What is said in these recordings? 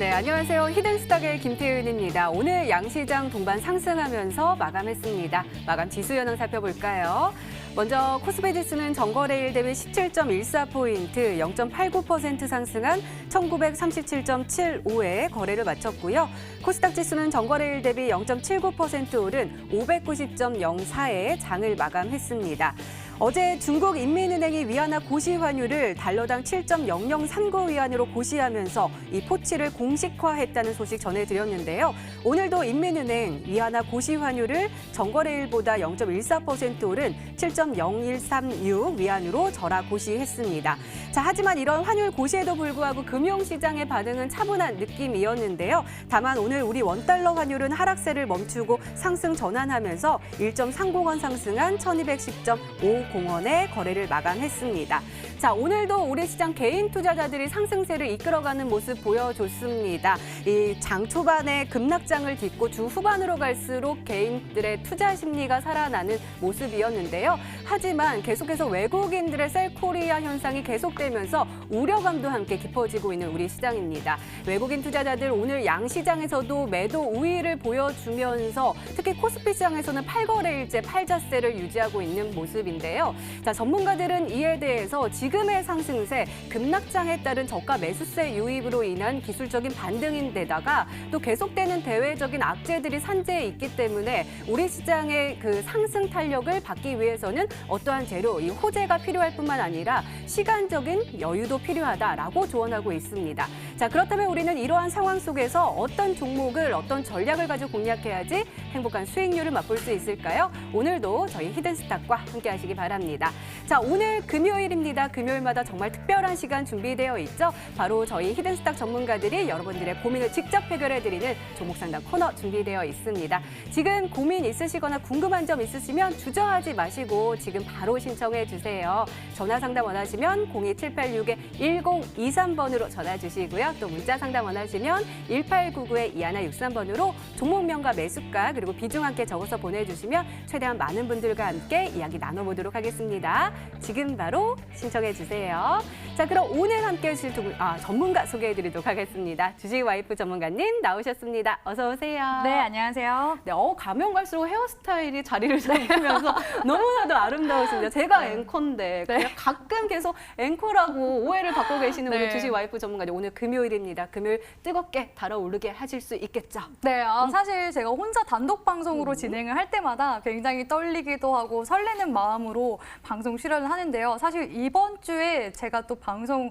네, 안녕하세요. 히든스탁의 김태윤입니다. 오늘 양시장 동반 상승하면서 마감했습니다. 마감 지수 현황 살펴볼까요? 먼저 코스피 지수는 전거래일 대비 17.14포인트, 0.89% 상승한 1937.75에 거래를 마쳤고요. 코스닥 지수는 전거래일 대비 0.79% 오른 590.04에 장을 마감했습니다. 어제 중국 인민은행이 위안화 고시 환율을 달러당 7.0039 위안으로 고시하면서 이 포치를 공식화했다는 소식 전해드렸는데요. 오늘도 인민은행 위안화 고시 환율을 전거래일보다 0.14% 오른 7.0136 위안으로 절하 고시했습니다. 자, 하지만 이런 환율 고시에도 불구하고 금융시장의 반응은 차분한 느낌이었는데요. 다만 오늘 우리 원달러 환율은 하락세를 멈추고 상승 전환하면서 1.30원 상승한 1210.50원에 거래를 마감했습니다. 자, 오늘도 우리 시장 개인 투자자들이 상승세를 이끌어가는 모습 보여줬습니다. 이 장 초반에 급락장을 딛고 주 후반으로 갈수록 개인들의 투자 심리가 살아나는 모습이었는데요. 하지만 계속해서 외국인들의 셀코리아 현상이 계속되면서 우려감도 함께 깊어지고 있는 우리 시장입니다. 외국인 투자자들 오늘 양시장에서도 매도 우위를 보여주면서 특히 코스피 시장에서는 8거래일째 팔자세를 유지하고 있는 모습인데요. 자, 전문가들은 이에 대해서 지금의 상승세, 급락장에 따른 저가 매수세 유입으로 인한 기술적인 반등인데다가 또 계속되는 대외적인 악재들이 산재해 있기 때문에 우리 시장의 그 상승 탄력을 받기 위해서는 어떠한 재료, 이 호재가 필요할 뿐만 아니라 시간적인 여유도 필요하다라고 조언하고 있습니다. 자, 그렇다면 우리는 이러한 상황 속에서 어떤 종목을, 어떤 전략을 가지고 공략해야지 행복한 수익률을 맛볼 수 있을까요? 오늘도 저희 히든스탁과 함께 하시기 바랍니다. 자, 오늘 금요일입니다. 금요일마다 정말 특별한 시간 준비되어 있죠. 바로 저희 히든스탁 전문가들이 여러분들의 고민을 직접 해결해드리는 종목상담 코너 준비되어 있습니다. 지금 고민 있으시거나 궁금한 점 있으시면 주저하지 마시고 지금 바로 신청해 주세요. 전화 상담 원하시면 02786-1023번으로 전화 주시고요. 또 문자 상담 원하시면 1899-2163번으로 종목명과 매수가 그리고 비중 함께 적어서 보내주시면 최대한 많은 분들과 함께 이야기 나눠보도록 하겠습니다. 지금 바로 신청해 주세요. 자, 그럼 오늘 함께 해주실 전문가 소개해드리도록 하겠습니다. 주식 와이프 전문가님 나오셨습니다. 어서 오세요. 네, 안녕하세요. 네, 가면 갈수록 헤어스타일이 자리를 잡으면서 너무나도 아름다우십니다. 제가 앵커인데 그냥 가끔 계속 앵커라고 오해를 받고 계시는 우리 주식 와이프 전문가님. 오늘 금요일입니다. 금요일 뜨겁게 달아오르게 하실 수 있겠죠? 네, 사실 제가 혼자 단독 방송으로 진행을 할 때마다 굉장히 떨리기도 하고 설레는 마음으로 방송 출연을 하는데요. 사실 이번 주에 제가 또 방송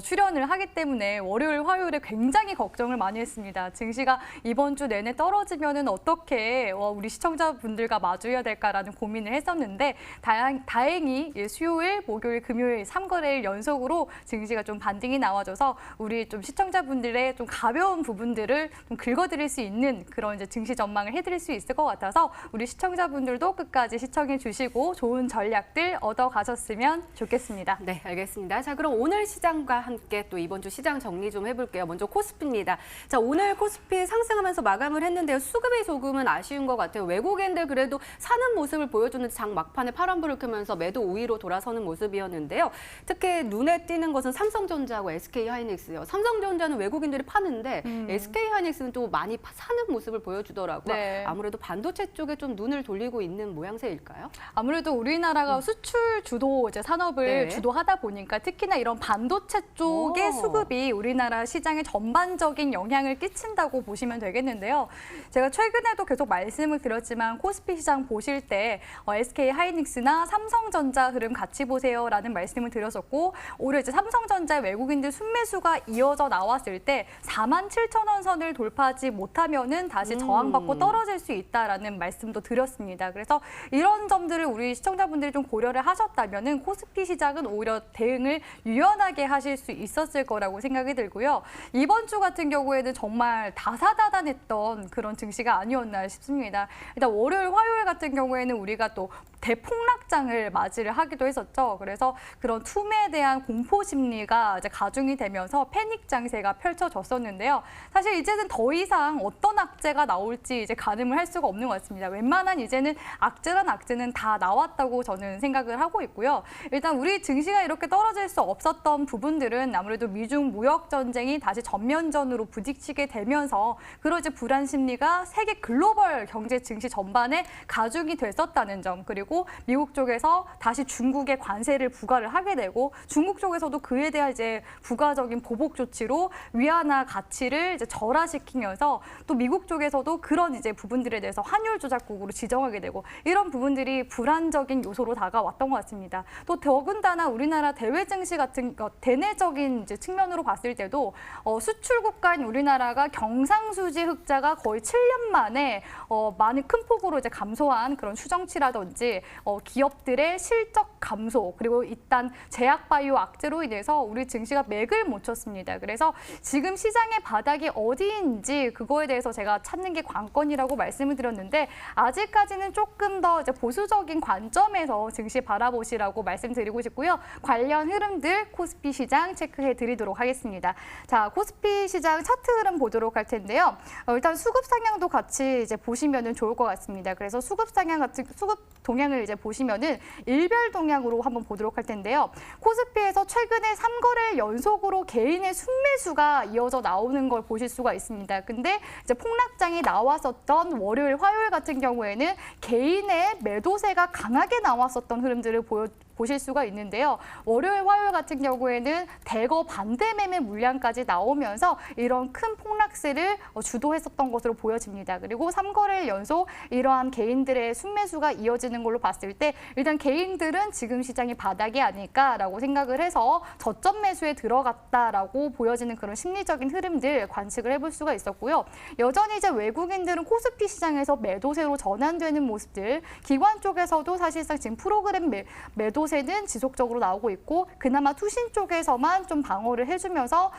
출연을 하기 때문에 월요일, 화요일에 굉장히 걱정을 많이 했습니다. 증시가 이번 주 내내 떨어지면은 어떻게 우리 시청자분들과 마주해야 될까라는 고민을 했었는데 다행히 수요일, 목요일, 금요일 3거래일 연속으로 증시가 좀 반등이 나와줘서 우리 좀 시청자분들의 좀 가벼운 부분들을 좀 긁어드릴 수 있는 그런 이제 증시 전망을 해드릴 수 있을 것 같아서 우리 시청자분들도 끝까지 시청해 주시고 좋은 전략들 얻어가셨으면 좋겠습니다. 네, 알겠습니다. 자, 그럼 오늘 시장과 함께 또 이번 주 시장 정리 좀 해볼게요. 먼저 코스피입니다. 자, 오늘 코스피 상승하면서 마감을 했는데요. 수급이 조금은 아쉬운 것 같아요. 외국인들 그래도 사는 모습을 보여주는 장 막판에 파란불을 켜면서 매도 우위로 돌아서는 모습이었는데요. 특히 눈에 띄는 것은 삼성전자하고 SK하이닉스요. 삼성전자는 외국인들이 파는데 SK하이닉스는 또 많이 사는 모습을 보여주더라고요. 네. 아무래도 반도체 쪽에 좀 눈을 돌리고 있는 모양새일까요? 아무래도 우리나라가 수출 주도 이제 산업을 네. 주도하다 보니까 특히나 이런 반도체 쪽의 수급이 우리나라 시장에 전반적인 영향을 끼친다고 보시면 되겠는데요. 제가 최근에도 계속 말씀을 드렸지만 코스피 시장 보실 때 SK하이닉스나 삼성전자 흐름 같이 보세요라는 말씀을 드렸었고 오히려 이제 삼성전자 외국인들 순매수가 이어져 나왔을 때 47,000원 선을 돌파하지 못하면은 다시 저항받고 떨어질 수 있다라는 말씀도 드렸습니다. 그래서 이런 점들을 우리 시청자분들이 좀 고려를 하셨다면은 코스피 시장은 오히려 대응을 유연하게 하실 수 있었을 거라고 생각이 들고요. 이번 주 같은 경우에는 정말 다사다난했던 그런 증시가 아니었나 싶습니다. 일단 월요일, 화요일 같은 경우에는 우리가 또 대폭락장을 맞이를 하기도 했었죠. 그래서 그런 투매에 대한 공포 심리가 이제 가중이 되면서 패닉 장세가 펼쳐졌었는데요. 사실 이제는 더 이상 어떤 악재가 나올지 이제 가늠을 할 수가 없는 것 같습니다. 웬만한 이제는 악재란 악재는 다 나왔다고 저는 생각을 하고 하고 있고요. 일단 우리 증시가 이렇게 떨어질 수 없었던 부분들은 아무래도 미중 무역 전쟁이 다시 전면전으로 부딪히게 되면서 그런 이제 불안 심리가 세계 글로벌 경제 증시 전반에 가중이 됐었다는 점, 그리고 미국 쪽에서 다시 중국에 관세를 부과를 하게 되고 중국 쪽에서도 그에 대한 이제 부가적인 보복 조치로 위안화 가치를 이제 절하시키면서 또 미국 쪽에서도 그런 이제 부분들에 대해서 환율 조작국으로 지정하게 되고 이런 부분들이 불안적인 요소로 다가왔던 것 같습니다. 또 더군다나 우리나라 대외 증시 같은 대내적인 이제 측면으로 봤을 때도 수출 국가인 우리나라가 경상수지 흑자가 거의 7년 만에 많이 큰 폭으로 이제 감소한 그런 추정치라든지 기업들의 실적 감소, 그리고 일단 제약바이오 악재로 인해서 우리 증시가 맥을 못 쳤습니다. 그래서 지금 시장의 바닥이 어디인지 그거에 대해서 제가 찾는 게 관건이라고 말씀을 드렸는데 아직까지는 조금 더 이제 보수적인 관점에서 증시 바라보시라고 말씀드리고 싶고요. 관련 흐름들 코스피 시장 체크해 드리도록 하겠습니다. 자, 코스피 시장 차트 흐름 보도록 할 텐데요. 일단 수급 상향도 같이 이제 보시면은 좋을 것 같습니다. 그래서 수급 동향을 이제 보시면은 일별 동향으로 한번 보도록 할 텐데요. 코스피에서 최근에 3거래일 연속으로 개인의 순매수가 이어져 나오는 걸 보실 수가 있습니다. 근데 이제 폭락장이 나왔었던 월요일, 화요일 같은 경우에는 개인의 매도세가 강하게 나왔었던 흐름들을 보실 수가 있는데요. 월요일, 화요일 같은 경우에는 대거 반대 매매 물량까지 나오면서 이런 큰 폭락세를 주도했었던 것으로 보여집니다. 그리고 3거래일 연속 이러한 개인들의 순매수가 이어지는 걸로 봤을 때 일단 개인들은 지금 시장이 바닥이 아닐까라고 생각을 해서 저점 매수에 들어갔다라고 보여지는 그런 심리적인 흐름들 관측을 해볼 수가 있었고요. 여전히 이제 외국인들은 코스피 시장에서 매도세로 전환되는 모습들, 기관 쪽에서도 사실상 지금 프로그램 매도세는 지속적으로 나오고 있고 그나마 투신 쪽에서만 좀 방어를 해주면서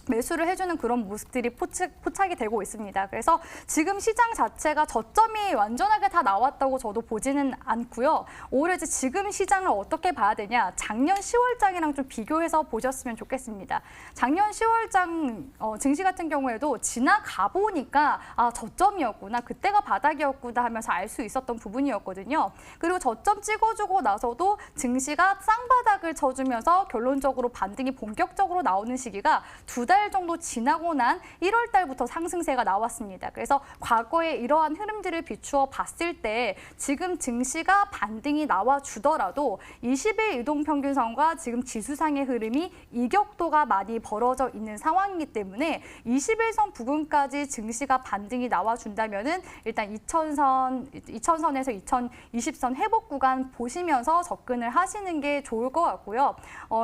매수를 해주는 그런 모습들이 포착이 되고 있습니다. 그래서 지금 시장 자체가 저점이 완전하게 다 나왔다고 저도 보지는 않고요. 오히려 이제 지금 시장을 어떻게 봐야 되냐, 작년 10월장이랑 좀 비교해서 보셨으면 좋겠습니다. 작년 10월장 증시 같은 경우에도 지나가 보니까 저점이었구나, 그때가 바닥이었구나 하면서 알 수 있었던 부분이었거든요. 그리고 저점 찍어주고 나서도 증시가 쌍바닥을 쳐주면서 결론적으로 반등이 본격적으로 나오는 시기가 두 달 정도 지나고 난 1월 달부터 상승세가 나왔습니다. 그래서 과거에 이러한 흐름들을 비추어 봤을 때 지금 증시가 반등이 나와주더라도 20일 이동평균선과 지금 지수상의 흐름이 이격도가 많이 벌어져 있는 상황이기 때문에 21선 부근까지 증시가 반등이 나와준다면은 일단 2000선에서 2020선 회복 구간 보시면서 접근을 하시는 게 좋을 것 같고요.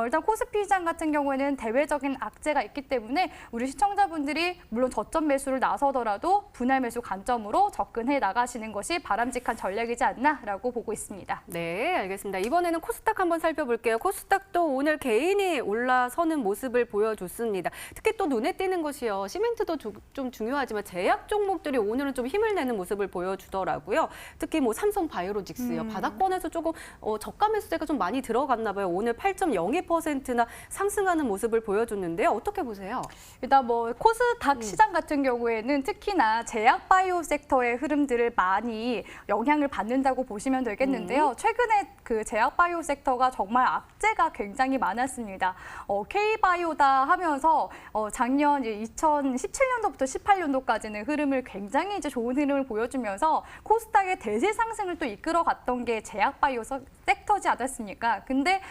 일단 코스피 시장 같은 경우에는 대외적인 악재가 있기 때문에 우리 시청자분들이 물론 저점 매수를 나서더라도 분할 매수 관점으로 접근해 나가시는 것이 바람직한 전략이지 않나라고 보고 있습니다. 네, 알겠습니다. 이번에는 코스닥 한번 살펴볼게요. 코스닥도 오늘 개인이 올라서는 모습을 보여줬습니다. 특히 또 눈에 띄는 것이요. 시멘트도 좀 중요하지만 제약 종목들이 오늘은 좀 힘을 내는 모습을 보여주더라고요. 특히 뭐 삼성바이오로직스요. 바닥권에서 조금 저가 매수세가 좀 많이 들어갔나 봐요. 오늘 8.02%나 상승하는 모습을 보여줬는데요. 어떻게 보세요? 일단 뭐 코스닥 시장 같은 경우에는 특히나 제약 바이오 섹터의 흐름들을 많이 영향을 받는다고 보시면 되겠는데요. 최근에 그 제약 바이오 섹터가 정말 악재가 굉장히 많았습니다. K바이오다 하면서 작년 2017년도부터 18년도까지는 흐름을 굉장히 이제 좋은 흐름을 보여주면서 코스닥의 대세 상승을 또 이끌어갔던 게 제약 바이오 섹터지 않았습니까? 근데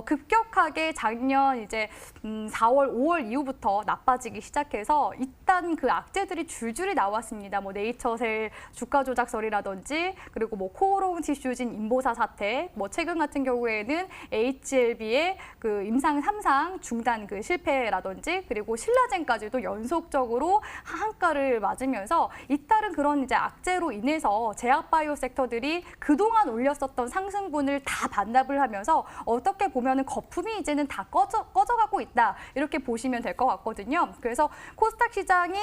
급격하게 작년 이제 4월, 5월 이후부터 나빠지기 시작해서 일단 그 악재들이 줄줄이 나왔습니다. 뭐 네이처셀 주가 조작설이라든지 그리고 뭐 코오롱 티슈진 인보사 사태, 뭐 최근 같은 경우에는 HLB의 그 임상 3상 중단 그 실패라든지 그리고 신라젠까지도 연속적으로 하한가를 맞으면서 잇따른 그런 이제 악재로 인해서 제약바이오 섹터들이 그동안 올렸었던 상승분을 다 반납을 하면서 어떻게 보면은 거품이 이제는 다 꺼져가고 있다. 이렇게 보시면 될 것 같거든요. 그래서 코스닥 시장 시장이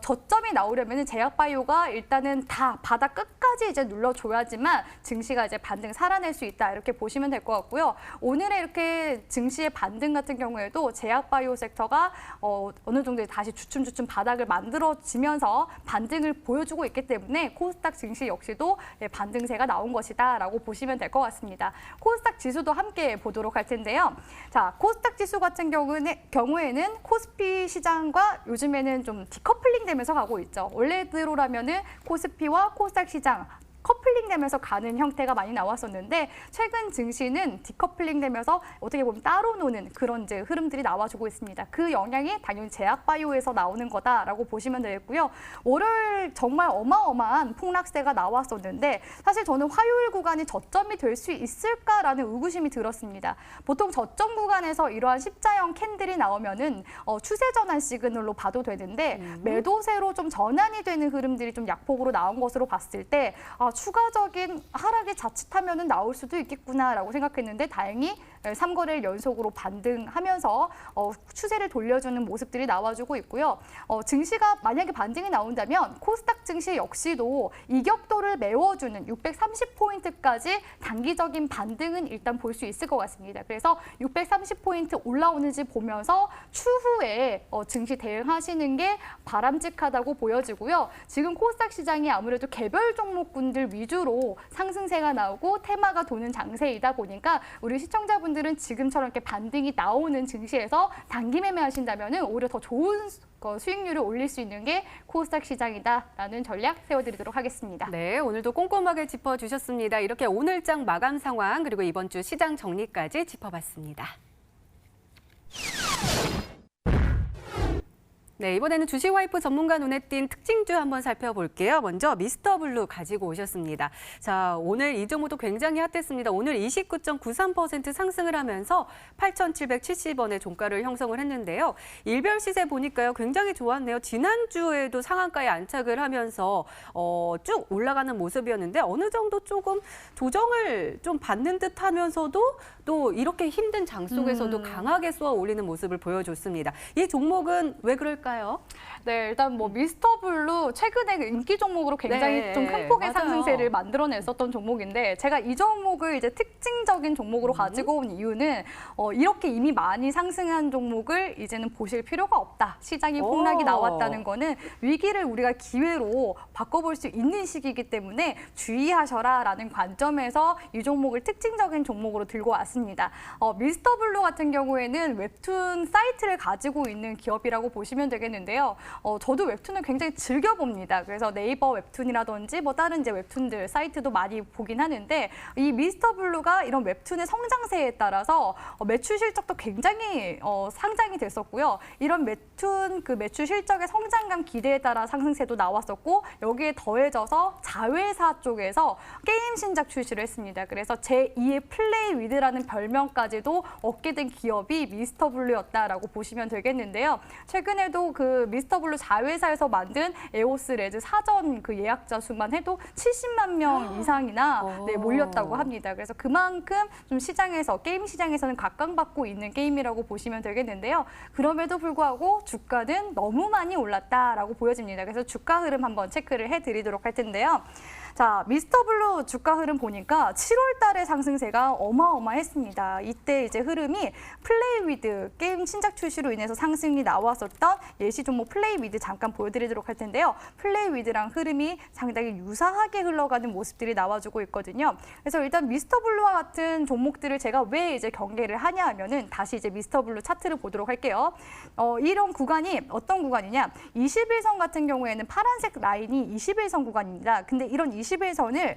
저점이 나오려면 제약바이오가 일단은 다 바닥 끝까지 이제 눌러줘야지만 증시가 이제 반등 살아낼 수 있다 이렇게 보시면 될 것 같고요. 오늘의 이렇게 증시의 반등 같은 경우에도 제약바이오 섹터가 어느 정도 다시 주춤주춤 바닥을 만들어지면서 반등을 보여주고 있기 때문에 코스닥 증시 역시도 반등세가 나온 것이다라고 보시면 될 것 같습니다. 코스닥 지수도 함께 보도록 할 텐데요. 자, 코스닥 지수 같은 경우에는 코스피 시장과 요즘에는 좀 디커플링 되면서 가고 있죠. 원래대로라면은 코스피와 코스닥 시장 커플링 되면서 가는 형태가 많이 나왔었는데 최근 증시는 디커플링 되면서 어떻게 보면 따로 노는 그런 이제 흐름들이 나와주고 있습니다. 그 영향이 당연히 제약바이오에서 나오는 거다라고 보시면 되겠고요. 월요일 정말 어마어마한 폭락세가 나왔었는데 사실 저는 화요일 구간이 저점이 될 수 있을까라는 의구심이 들었습니다. 보통 저점 구간에서 이러한 십자형 캔들이 나오면은 추세 전환 시그널로 봐도 되는데 매도세로 좀 전환이 되는 흐름들이 좀 약폭으로 나온 것으로 봤을 때 추가적인 하락이 자칫하면 나올 수도 있겠구나라고 생각했는데 다행히 3거래일 연속으로 반등하면서 추세를 돌려주는 모습들이 나와주고 있고요. 증시가 만약에 반등이 나온다면 코스닥 증시 역시도 이격도를 메워주는 630포인트까지 단기적인 반등은 일단 볼 수 있을 것 같습니다. 그래서 630포인트 올라오는지 보면서 추후에 증시 대응하시는 게 바람직하다고 보여지고요. 지금 코스닥 시장이 아무래도 개별 종목군들 위주로 상승세가 나오고 테마가 도는 장세이다 보니까 우리 시청자분들은 지금처럼 이렇게 반등이 나오는 증시에서 단기 매매하신다면 오히려 더 좋은 수익률을 올릴 수 있는 게 코스닥 시장이다라는 전략 세워드리도록 하겠습니다. 네, 오늘도 꼼꼼하게 짚어주셨습니다. 이렇게 오늘장 마감 상황 그리고 이번 주 시장 정리까지 짚어봤습니다. 네, 이번에는 주식 와이프 전문가 눈에 띈 특징주 한번 살펴볼게요. 먼저 미스터블루 가지고 오셨습니다. 자, 오늘 이 종목도 굉장히 핫했습니다. 오늘 29.93% 상승을 하면서 8,770원의 종가를 형성을 했는데요. 일별 시세 보니까요, 굉장히 좋았네요. 지난주에도 상한가에 안착을 하면서 쭉 올라가는 모습이었는데 어느 정도 조금 조정을 좀 받는 듯 하면서도 또 이렇게 힘든 장 속에서도 강하게 쏘아 올리는 모습을 보여줬습니다. 이 종목은 왜 그럴까요? 네, 일단 뭐 미스터블루 최근에 인기 종목으로 굉장히 좀 큰 폭의 맞아요. 상승세를 만들어냈었던 종목인데 제가 이 종목을 이제 특징적인 종목으로 가지고 온 이유는 이렇게 이미 많이 상승한 종목을 이제는 보실 필요가 없다. 시장이 폭락이 나왔다는 거는 위기를 우리가 기회로 바꿔볼 수 있는 시기이기 때문에 주의하셔라라는 관점에서 이 종목을 특징적인 종목으로 들고 왔습니다. 미스터블루 같은 경우에는 웹툰 사이트를 가지고 있는 기업이라고 보시면 되겠는데요. 저도 웹툰을 굉장히 즐겨봅니다. 그래서 네이버 웹툰이라든지 뭐 다른 이제 웹툰들 사이트도 많이 보긴 하는데 이 미스터블루가 이런 웹툰의 성장세에 따라서 매출 실적도 굉장히 상장이 됐었고요. 이런 웹툰 그 매출 실적의 성장감 기대에 따라 상승세도 나왔었고 여기에 더해져서 자회사 쪽에서 게임 신작 출시를 했습니다. 그래서 제2의 플레이 위드라는 별명까지도 얻게 된 기업이 미스터블루였다라고 보시면 되겠는데요. 최근에도 그 미스터블루 자회사에서 만든 에오스 레즈 사전 그 예약자 수만 해도 70만 명 이상이나 몰렸다고 합니다. 그래서 그만큼 좀 시장에서 게임 시장에서는 각광받고 있는 게임이라고 보시면 되겠는데요. 그럼에도 불구하고 주가는 너무 많이 올랐다라고 보여집니다. 그래서 주가 흐름 한번 체크를 해드리도록 할 텐데요. 자, 미스터블루 주가 흐름 보니까 7월 달에 상승세가 어마어마했습니다. 이때 이제 흐름이 플레이 위드 게임 신작 출시로 인해서 상승이 나왔었던 예시 종목 플레이 위드 잠깐 보여드리도록 할 텐데요. 플레이 위드랑 흐름이 상당히 유사하게 흘러가는 모습들이 나와주고 있거든요. 그래서 일단 미스터블루와 같은 종목들을 제가 왜 이제 경계를 하냐 하면은 다시 이제 미스터블루 차트를 보도록 할게요. 이런 구간이 어떤 구간이냐? 21선 같은 경우에는 파란색 라인이 21선 구간입니다. 근데 이런 21선을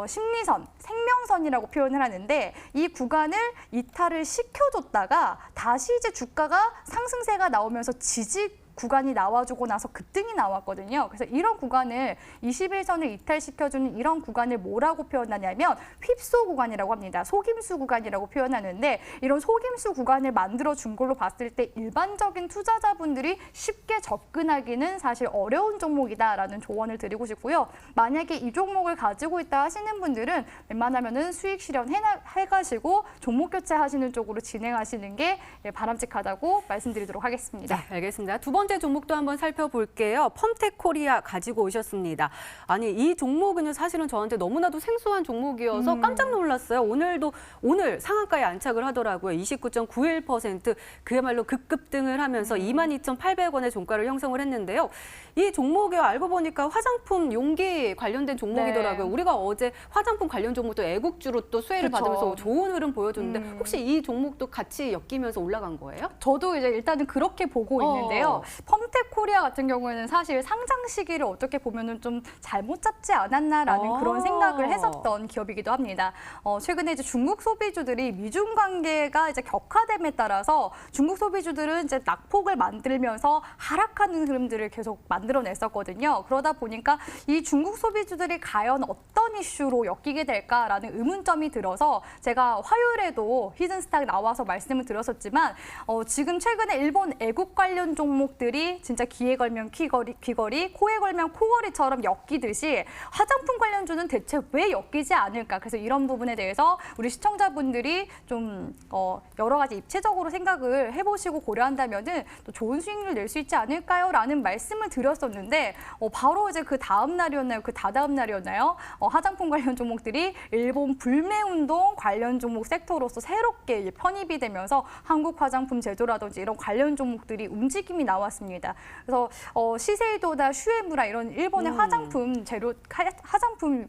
심리선, 생명선이라고 표현을 하는데 이 구간을 이탈을 시켜줬다가 다시 이제 주가가 상승세가 나오면서 지지 구간이 나와주고 나서 급등이 나왔거든요. 그래서 이런 구간을 21선을 이탈시켜주는 이런 구간을 뭐라고 표현하냐면 휩소 구간이라고 합니다. 속임수 구간이라고 표현하는데 이런 속임수 구간을 만들어준 걸로 봤을 때 일반적인 투자자분들이 쉽게 접근하기는 사실 어려운 종목이다라는 조언을 드리고 싶고요. 만약에 이 종목을 가지고 있다 하시는 분들은 웬만하면은 수익 실현해가시고 종목 교체하시는 쪽으로 진행하시는 게 바람직하다고 말씀드리도록 하겠습니다. 네, 알겠습니다. 두 번째 번째 종목도 한번 살펴볼게요. 펌텍 코리아 가지고 오셨습니다. 아니, 이 종목은 사실은 저한테 너무나도 생소한 종목이어서 깜짝 놀랐어요. 오늘 상한가에 안착을 하더라고요. 29.91%, 그야말로 급등을 하면서 22,800원의 종가를 형성을 했는데요. 이 종목이 알고 보니까 화장품 용기 관련된 종목이더라고요. 네. 우리가 어제 화장품 관련 종목도 애국주로 또 수혜를 그렇죠. 받으면서 좋은 흐름 보여줬는데 혹시 이 종목도 같이 엮이면서 올라간 거예요? 저도 이제 일단은 그렇게 보고 있는데요. 펌텍 코리아 같은 경우에는 사실 상장 시기를 어떻게 보면은 좀 잘못 잡지 않았나라는 그런 생각을 했었던 기업이기도 합니다. 최근에 이제 중국 소비주들이 미중 관계가 이제 격화됨에 따라서 중국 소비주들은 이제 낙폭을 만들면서 하락하는 흐름들을 계속 만들어냈었거든요. 그러다 보니까 이 중국 소비주들이 과연 어떤 이슈로 엮이게 될까라는 의문점이 들어서 제가 화요일에도 히든스탁 나와서 말씀을 드렸었지만 지금 최근에 일본 애국 관련 종목들이 진짜 귀에 걸면 귀걸이, 코에 걸면 코걸이처럼 엮이듯이 화장품 관련주는 대체 왜 엮이지 않을까? 그래서 이런 부분에 대해서 우리 시청자분들이 좀 여러 가지 입체적으로 생각을 해보시고 고려한다면은 또 좋은 수익률을 낼 수 있지 않을까요? 라는 말씀을 드렸었는데 바로 이제 그 다음 날이었나요? 그 다다음 날이었나요? 화장품 관련 종목들이 일본 불매운동 관련 종목 섹터로서 새롭게 편입이 되면서 한국 화장품 제조라든지 이런 관련 종목들이 움직임이 나왔습니다. 그래서 시세이도나 슈에무라 이런 일본의 화장품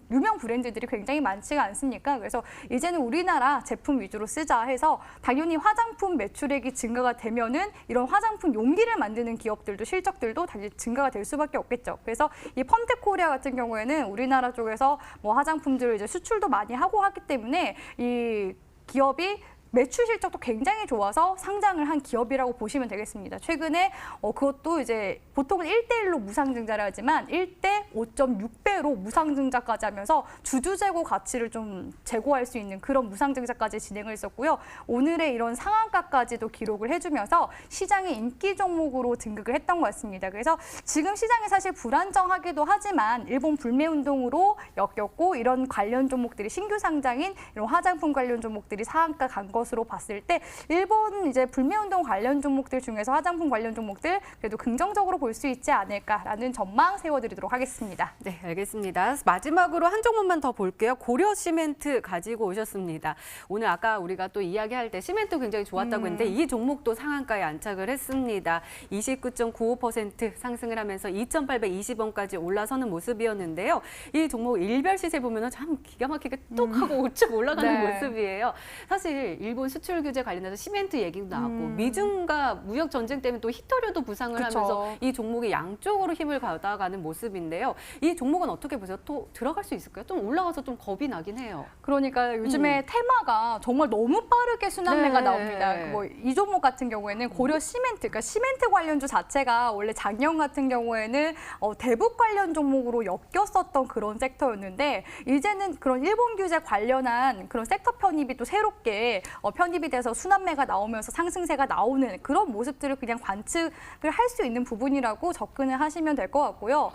유명 브랜드들이 굉장히 많지가 않습니까? 그래서 이제는 우리나라 제품 위주로 쓰자 해서 당연히 화장품 매출액이 증가가 되면은 이런 화장품 용기를 만드는 기업들도 실적들도 당연히 증가가 될 수밖에 없겠죠. 그래서 이 펌텍 코리아 같은 경우에는 우리나라 쪽에서 뭐 화장품들을 이제 수출도 많이 하고 하기 때문에 이 기업이 매출 실적도 굉장히 좋아서 상장을 한 기업이라고 보시면 되겠습니다. 최근에 그것도 이제 보통은 1대1로 무상증자를 하지만 1대 5.6배로 무상증자까지 하면서 주주재고 가치를 좀 재고할 수 있는 그런 무상증자까지 진행을 했었고요. 오늘의 이런 상한가까지도 기록을 해주면서 시장의 인기 종목으로 등극을 했던 것 같습니다. 그래서 지금 시장이 사실 불안정하기도 하지만 일본 불매운동으로 엮였고 이런 관련 종목들이 신규 상장인 이런 화장품 관련 종목들이 상한가 간 것으로 봤을 때 일본 이제 불매운동 관련 종목들 중에서 화장품 관련 종목들 그래도 긍정적으로 볼 수 있지 않을까라는 전망 세워드리도록 하겠습니다. 네, 알겠습니다. 마지막으로 한 종목만 더 볼게요. 고려시멘트 가지고 오셨습니다. 오늘 아까 우리가 또 이야기할 때 시멘트 굉장히 좋았다고 했는데 이 종목도 상한가에 안착을 했습니다. 29.95% 상승을 하면서 2,820원까지 올라서는 모습이었는데요. 이 종목 일별 시세 보면 참 기가 막히게 뚝 하고 우측 올라가는 네. 모습이에요. 사실 일본 수출 규제 관련해서 시멘트 얘기도 나왔고 미중과 무역 전쟁 때문에 또 히토류도 부상을 그쵸. 하면서 이 종목이 양쪽으로 힘을 받아가는 모습인데요. 이 종목은 어떻게 보세요? 또 들어갈 수 있을까요? 좀 올라가서 좀 겁이 나긴 해요. 그러니까 요즘에 테마가 정말 너무 빠르게 순환매가 네. 나옵니다. 뭐 이 종목 같은 경우에는 고려 시멘트, 그러니까 시멘트 관련주 자체가 원래 작년 같은 경우에는 대북 관련 종목으로 엮였었던 그런 섹터였는데 이제는 그런 일본 규제 관련한 그런 섹터 편입이 또 새롭게 편입이 돼서 순환매가 나오면서 상승세가 나오는 그런 모습들을 그냥 관측을 할 수 있는 부분이라고 접근을 하시면 될 것 같고요.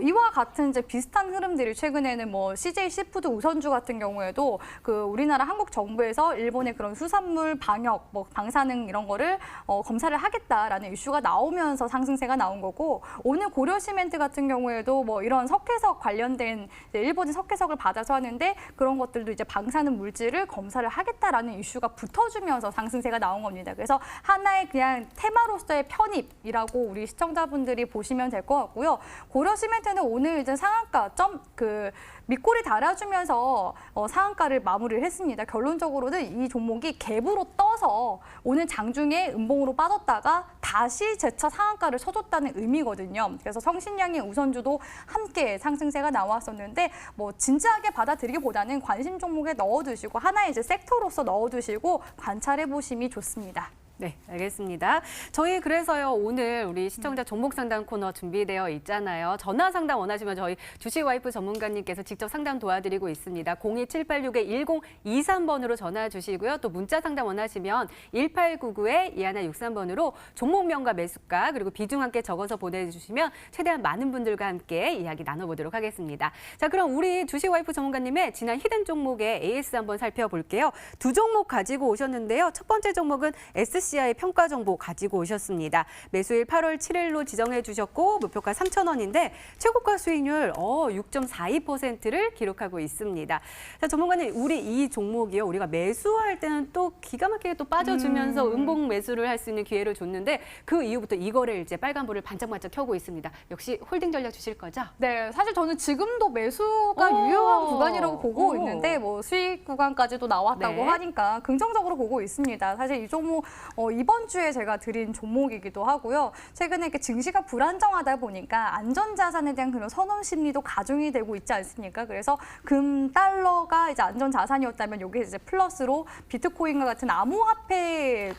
이와 같은 이제 비슷한 흐름들이 최근에는 뭐 CJ 시푸드 우선주 같은 경우에도 그 우리나라 한국 정부에서 일본의 그런 수산물 방역, 뭐 방사능 이런 거를 검사를 하겠다라는 이슈가 나오면서 상승세가 나온 거고 오늘 고려시멘트 같은 경우에도 뭐 이런 석회석 관련된 일본이 석회석을 받아서 하는데 그런 것들도 이제 방사능 물질을 검사를 하겠다라는 이슈가 붙어주면서 상승세가 나온 겁니다. 그래서 하나의 그냥 테마로서의 편입이라고 우리 시청자분들이 보시면 될 것 같고요. 고려시멘트는 오늘 이제 상한가 밑꼬리 달아주면서 상한가를 마무리를 했습니다. 결론적으로는 이 종목이 갭으로 떠서 오늘 장중에 음봉으로 빠졌다가 다시 재차 상한가를 쳐줬다는 의미거든요. 그래서 성신양의 우선주도 함께 상승세가 나왔었는데 뭐 진지하게 받아들이기보다는 관심 종목에 넣어두시고 하나의 이제 섹터로서 넣어두시고 관찰해 보심이 좋습니다. 네, 알겠습니다. 저희 그래서요, 오늘 우리 시청자 종목 상담 코너 준비되어 있잖아요. 전화 상담 원하시면 저희 주식와이프 전문가님께서 직접 상담 도와드리고 있습니다. 02786-1023번으로 전화 주시고요. 또 문자 상담 원하시면 1899-2163번으로 종목명과 매수가 그리고 비중 함께 적어서 보내주시면 최대한 많은 분들과 함께 이야기 나눠보도록 하겠습니다. 자, 그럼 우리 주식와이프 전문가님의 지난 히든 종목의 AS 한번 살펴볼게요. 두 종목 가지고 오셨는데요. 첫 번째 종목은 SC SSCI 평가 정보 가지고 오셨습니다. 매수일 8월 7일로 지정해 주셨고 목표가 3,000원인데 최고가 수익률 6.42%를 기록하고 있습니다. 자, 전문가님, 우리 이 종목이요. 우리가 매수할 때는 또 기가 막히게 또 빠져주면서 음봉 매수를 할 수 있는 기회를 줬는데 그 이후부터 이 거래일제 빨간불을 반짝반짝 켜고 있습니다. 역시 홀딩 전략 주실 거죠? 네, 사실 저는 지금도 매수가 유효한 구간이라고 보고 있는데 뭐 수익 구간까지도 나왔다고 네. 하니까 긍정적으로 보고 있습니다. 사실 이 종목 이번 주에 제가 드린 종목이기도 하고요. 최근에 이렇게 증시가 불안정하다 보니까 안전자산에 대한 그런 선호 심리도 가중이 되고 있지 않습니까? 그래서 금, 달러가 이제 안전자산이었다면 여기에 이제 플러스로 비트코인과 같은 암호화폐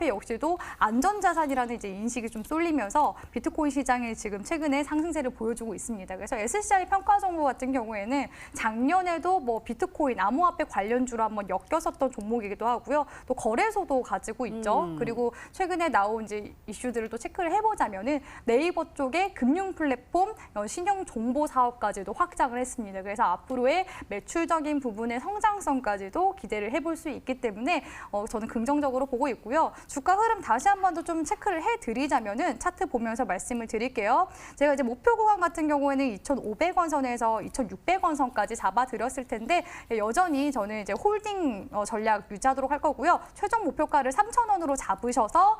역시도 안전자산이라는 이제 인식이 좀 쏠리면서 비트코인 시장이 지금 최근에 상승세를 보여주고 있습니다. 그래서 SSCI 평가 정보 같은 경우에는 작년에도 뭐 비트코인, 암호화폐 관련주로 한번 엮였었던 종목이기도 하고요. 또 거래소도 가지고 있죠. 그리고 최근에 나온 이제 이슈들을 또 체크를 해보자면은 네이버 쪽에 금융 플랫폼, 신용 정보 사업까지도 확장을 했습니다. 그래서 앞으로의 매출적인 부분의 성장성까지도 기대를 해볼 수 있기 때문에 저는 긍정적으로 보고 있고. 주가 흐름 다시 한 번 더 좀 체크를 해드리자면은 차트 보면서 말씀을 드릴게요. 제가 이제 목표 구간 같은 경우에는 2,500원 선에서 2,600원 선까지 잡아드렸을 텐데 여전히 저는 이제 홀딩 전략 유지하도록 할 거고요. 최종 목표가를 3,000원으로 잡으셔서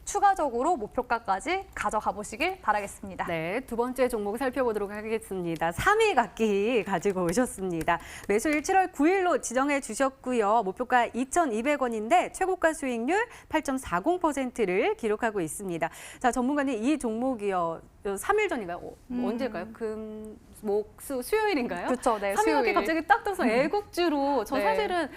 추가적으로 목표가까지 가져가 보시길 바라겠습니다. 네, 두 번째 종목 살펴보도록 하겠습니다. 3위 각기 가지고 오셨습니다. 매수일 7월 9일로 지정해 주셨고요. 목표가 2,200원인데 최고가 수익률 8.40%를 기록하고 있습니다. 자, 전문가님, 이 종목이요. 3일 전인가요? 언제일까요? 금, 목, 수, 수요일인가요? 그렇죠. 네, 3일밖에 수요일. 갑자기 딱 떠서 애국주로 저 네. 사실은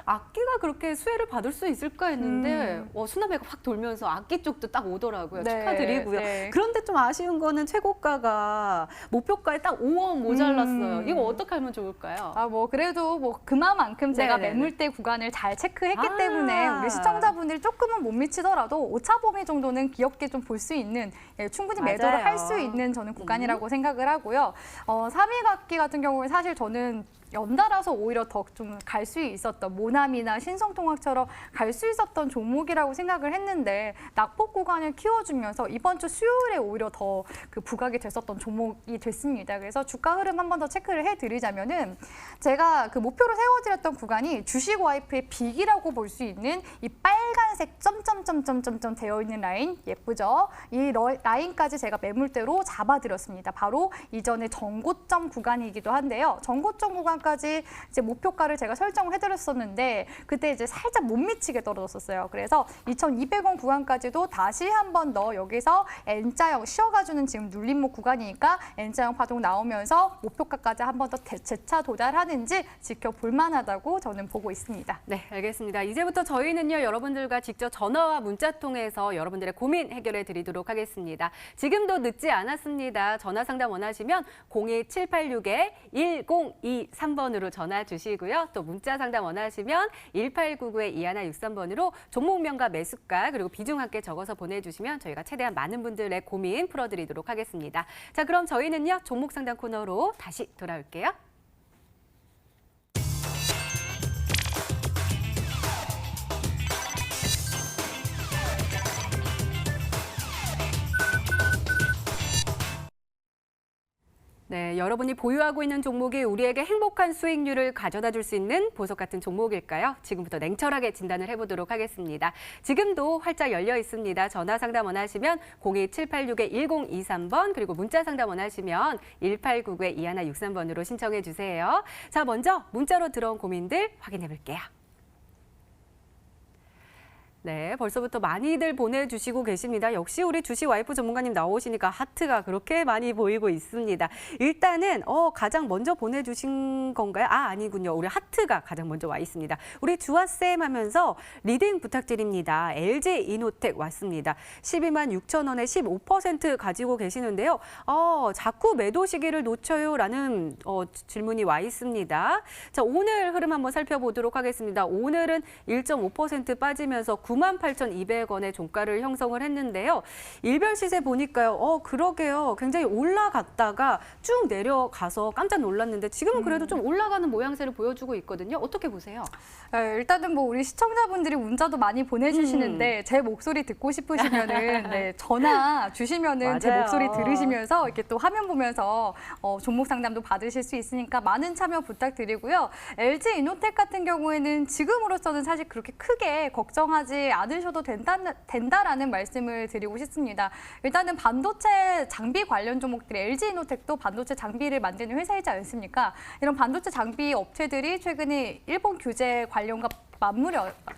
악기가 그렇게 수혜를 받을 수 있을까 했는데 순환매가 확 돌면서 악기 쪽도 딱 오더라고요. 네, 축하드리고요. 네. 그런데 좀 아쉬운 거는 최고가가 목표가에 딱 5원 모자랐어요. 이거 어떻게 하면 좋을까요? 뭐 그래도 뭐 그만큼 제가 네네네. 매물대 구간을 잘 체크했기 때문에 우리 시청자분들이 조금은 못 미치더라도 오차범위 정도는 귀엽게 좀 볼 수 있는 충분히 매도를 맞아요. 할 수 있는 저는 구간이라고 생각을 하고요. 3위 각기 같은 경우에 사실 저는 연달아서 오히려 더 좀 갈 수 있었던 모나미나 신성통학처럼 갈 수 있었던 종목이라고 생각을 했는데 낙폭 구간을 키워주면서 이번 주 수요일에 오히려 더 그 부각이 됐었던 종목이 됐습니다. 그래서 주가 흐름 한 번 더 체크를 해드리자면은 제가 그 목표로 세워드렸던 구간이 주식 와이프의 빅이라고 볼 수 있는 이 빨간색 점점점점점점 되어 있는 라인 예쁘죠? 이 라인까지 제가 매물대로 잡아드렸습니다. 바로 이전의 전고점 구간이기도 한데요. 전고점 구간까지 이제 목표가를 제가 설정을 해드렸었는데 그때 이제 살짝 못 미치게 떨어졌었어요. 그래서 2,200원 구간까지도 다시 한 번 더 여기서 N자형 쉬어가주는 지금 눌림목 구간이니까 N자형 파동 나오면서 목표가까지 한 번 더 재차 도달하는지 지켜볼 만하다고 저는 보고 있습니다. 네, 알겠습니다. 이제부터 저희는요, 여러분들과 직접 전화와 문자 통해서 여러분들의 고민 해결해 드리도록 하겠습니다. 지금도 늦지 않았습니다. 전화 상담 원하시면 02786-1023번으로 전화 주시고요. 또 문자 상담 원하시면 1899-2163번으로 종목명과 매수가 그리고 비중 함께 적어서 보내주시면 저희가 최대한 많은 분들의 고민 풀어드리도록 하겠습니다. 자, 그럼 저희는요, 종목 상담 코너로 다시 돌아올게요. 네, 여러분이 보유하고 있는 종목이 우리에게 행복한 수익률을 가져다 줄 수 있는 보석 같은 종목일까요? 지금부터 냉철하게 진단을 해보도록 하겠습니다. 지금도 활짝 열려 있습니다. 전화 상담 원하시면 02786-1023번 그리고 문자 상담 원하시면 1899-2163번으로 신청해 주세요. 자, 먼저 문자로 들어온 고민들 확인해 볼게요. 네, 벌써부터 많이들 보내주시고 계십니다. 역시 우리 주식 와이프 전문가님 나오시니까 하트가 그렇게 많이 보이고 있습니다. 일단은 가장 먼저 보내주신 건가요? 아니군요. 우리 하트가 가장 먼저 와 있습니다. 우리 주아쌤 하면서 리딩 부탁드립니다. LG 이노텍 왔습니다. 12만 6천 원에 15% 가지고 계시는데요. 자꾸 매도 시기를 놓쳐요라는 질문이 와 있습니다. 자, 오늘 흐름 한번 살펴보도록 하겠습니다. 오늘은 1.5% 빠지면서 98,200원의 종가를 형성을 했는데요. 일별 시세 보니까요. 그러게요. 굉장히 올라갔다가 쭉 내려가서 깜짝 놀랐는데 지금은 그래도 좀 올라가는 모양새를 보여주고 있거든요. 어떻게 보세요? 일단은 뭐 우리 시청자분들이 문자도 많이 보내주시는데 제 목소리 듣고 싶으시면은 네, 전화 주시면은 제 맞아요. 목소리 들으시면서 이렇게 또 화면 보면서 종목 상담도 받으실 수 있으니까 많은 참여 부탁드리고요. LG 이노텍 같은 경우에는 지금으로서는 사실 그렇게 크게 걱정하지 않으셔도 된다라는 말씀을 드리고 싶습니다. 일단은 반도체 장비 관련 종목들이 LG 이노텍도 반도체 장비를 만드는 회사이지 않습니까? 이런 반도체 장비 업체들이 최근에 일본 규제 관련과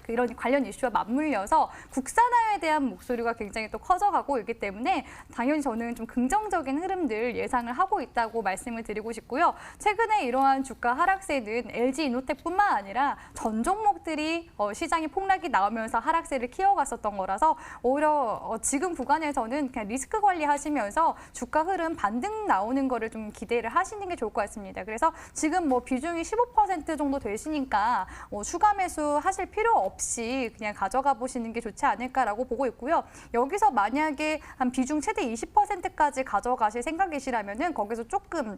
이런 관련 이슈와 맞물려서 국산화에 대한 목소리가 굉장히 또 커져가고 있기 때문에 당연히 저는 좀 긍정적인 흐름들 예상을 하고 있다고 말씀을 드리고 싶고요. 최근에 이러한 주가 하락세는 LG 이노텍뿐만 아니라 전 종목들이 시장에 폭락이 나오면서 하락세를 키워갔었던 거라서 오히려 지금 구간에서는 그냥 리스크 관리하시면서 주가 흐름 반등 나오는 거를 좀 기대를 하시는 게 좋을 것 같습니다. 그래서 지금 뭐 비중이 15% 정도 되시니까 추가 매수 하실 필요 없이 그냥 가져가 보시는 게 좋지 않을까라고 보고 있고요. 여기서 만약에 한 비중 최대 20%까지 가져가실 생각이시라면은 거기서 조금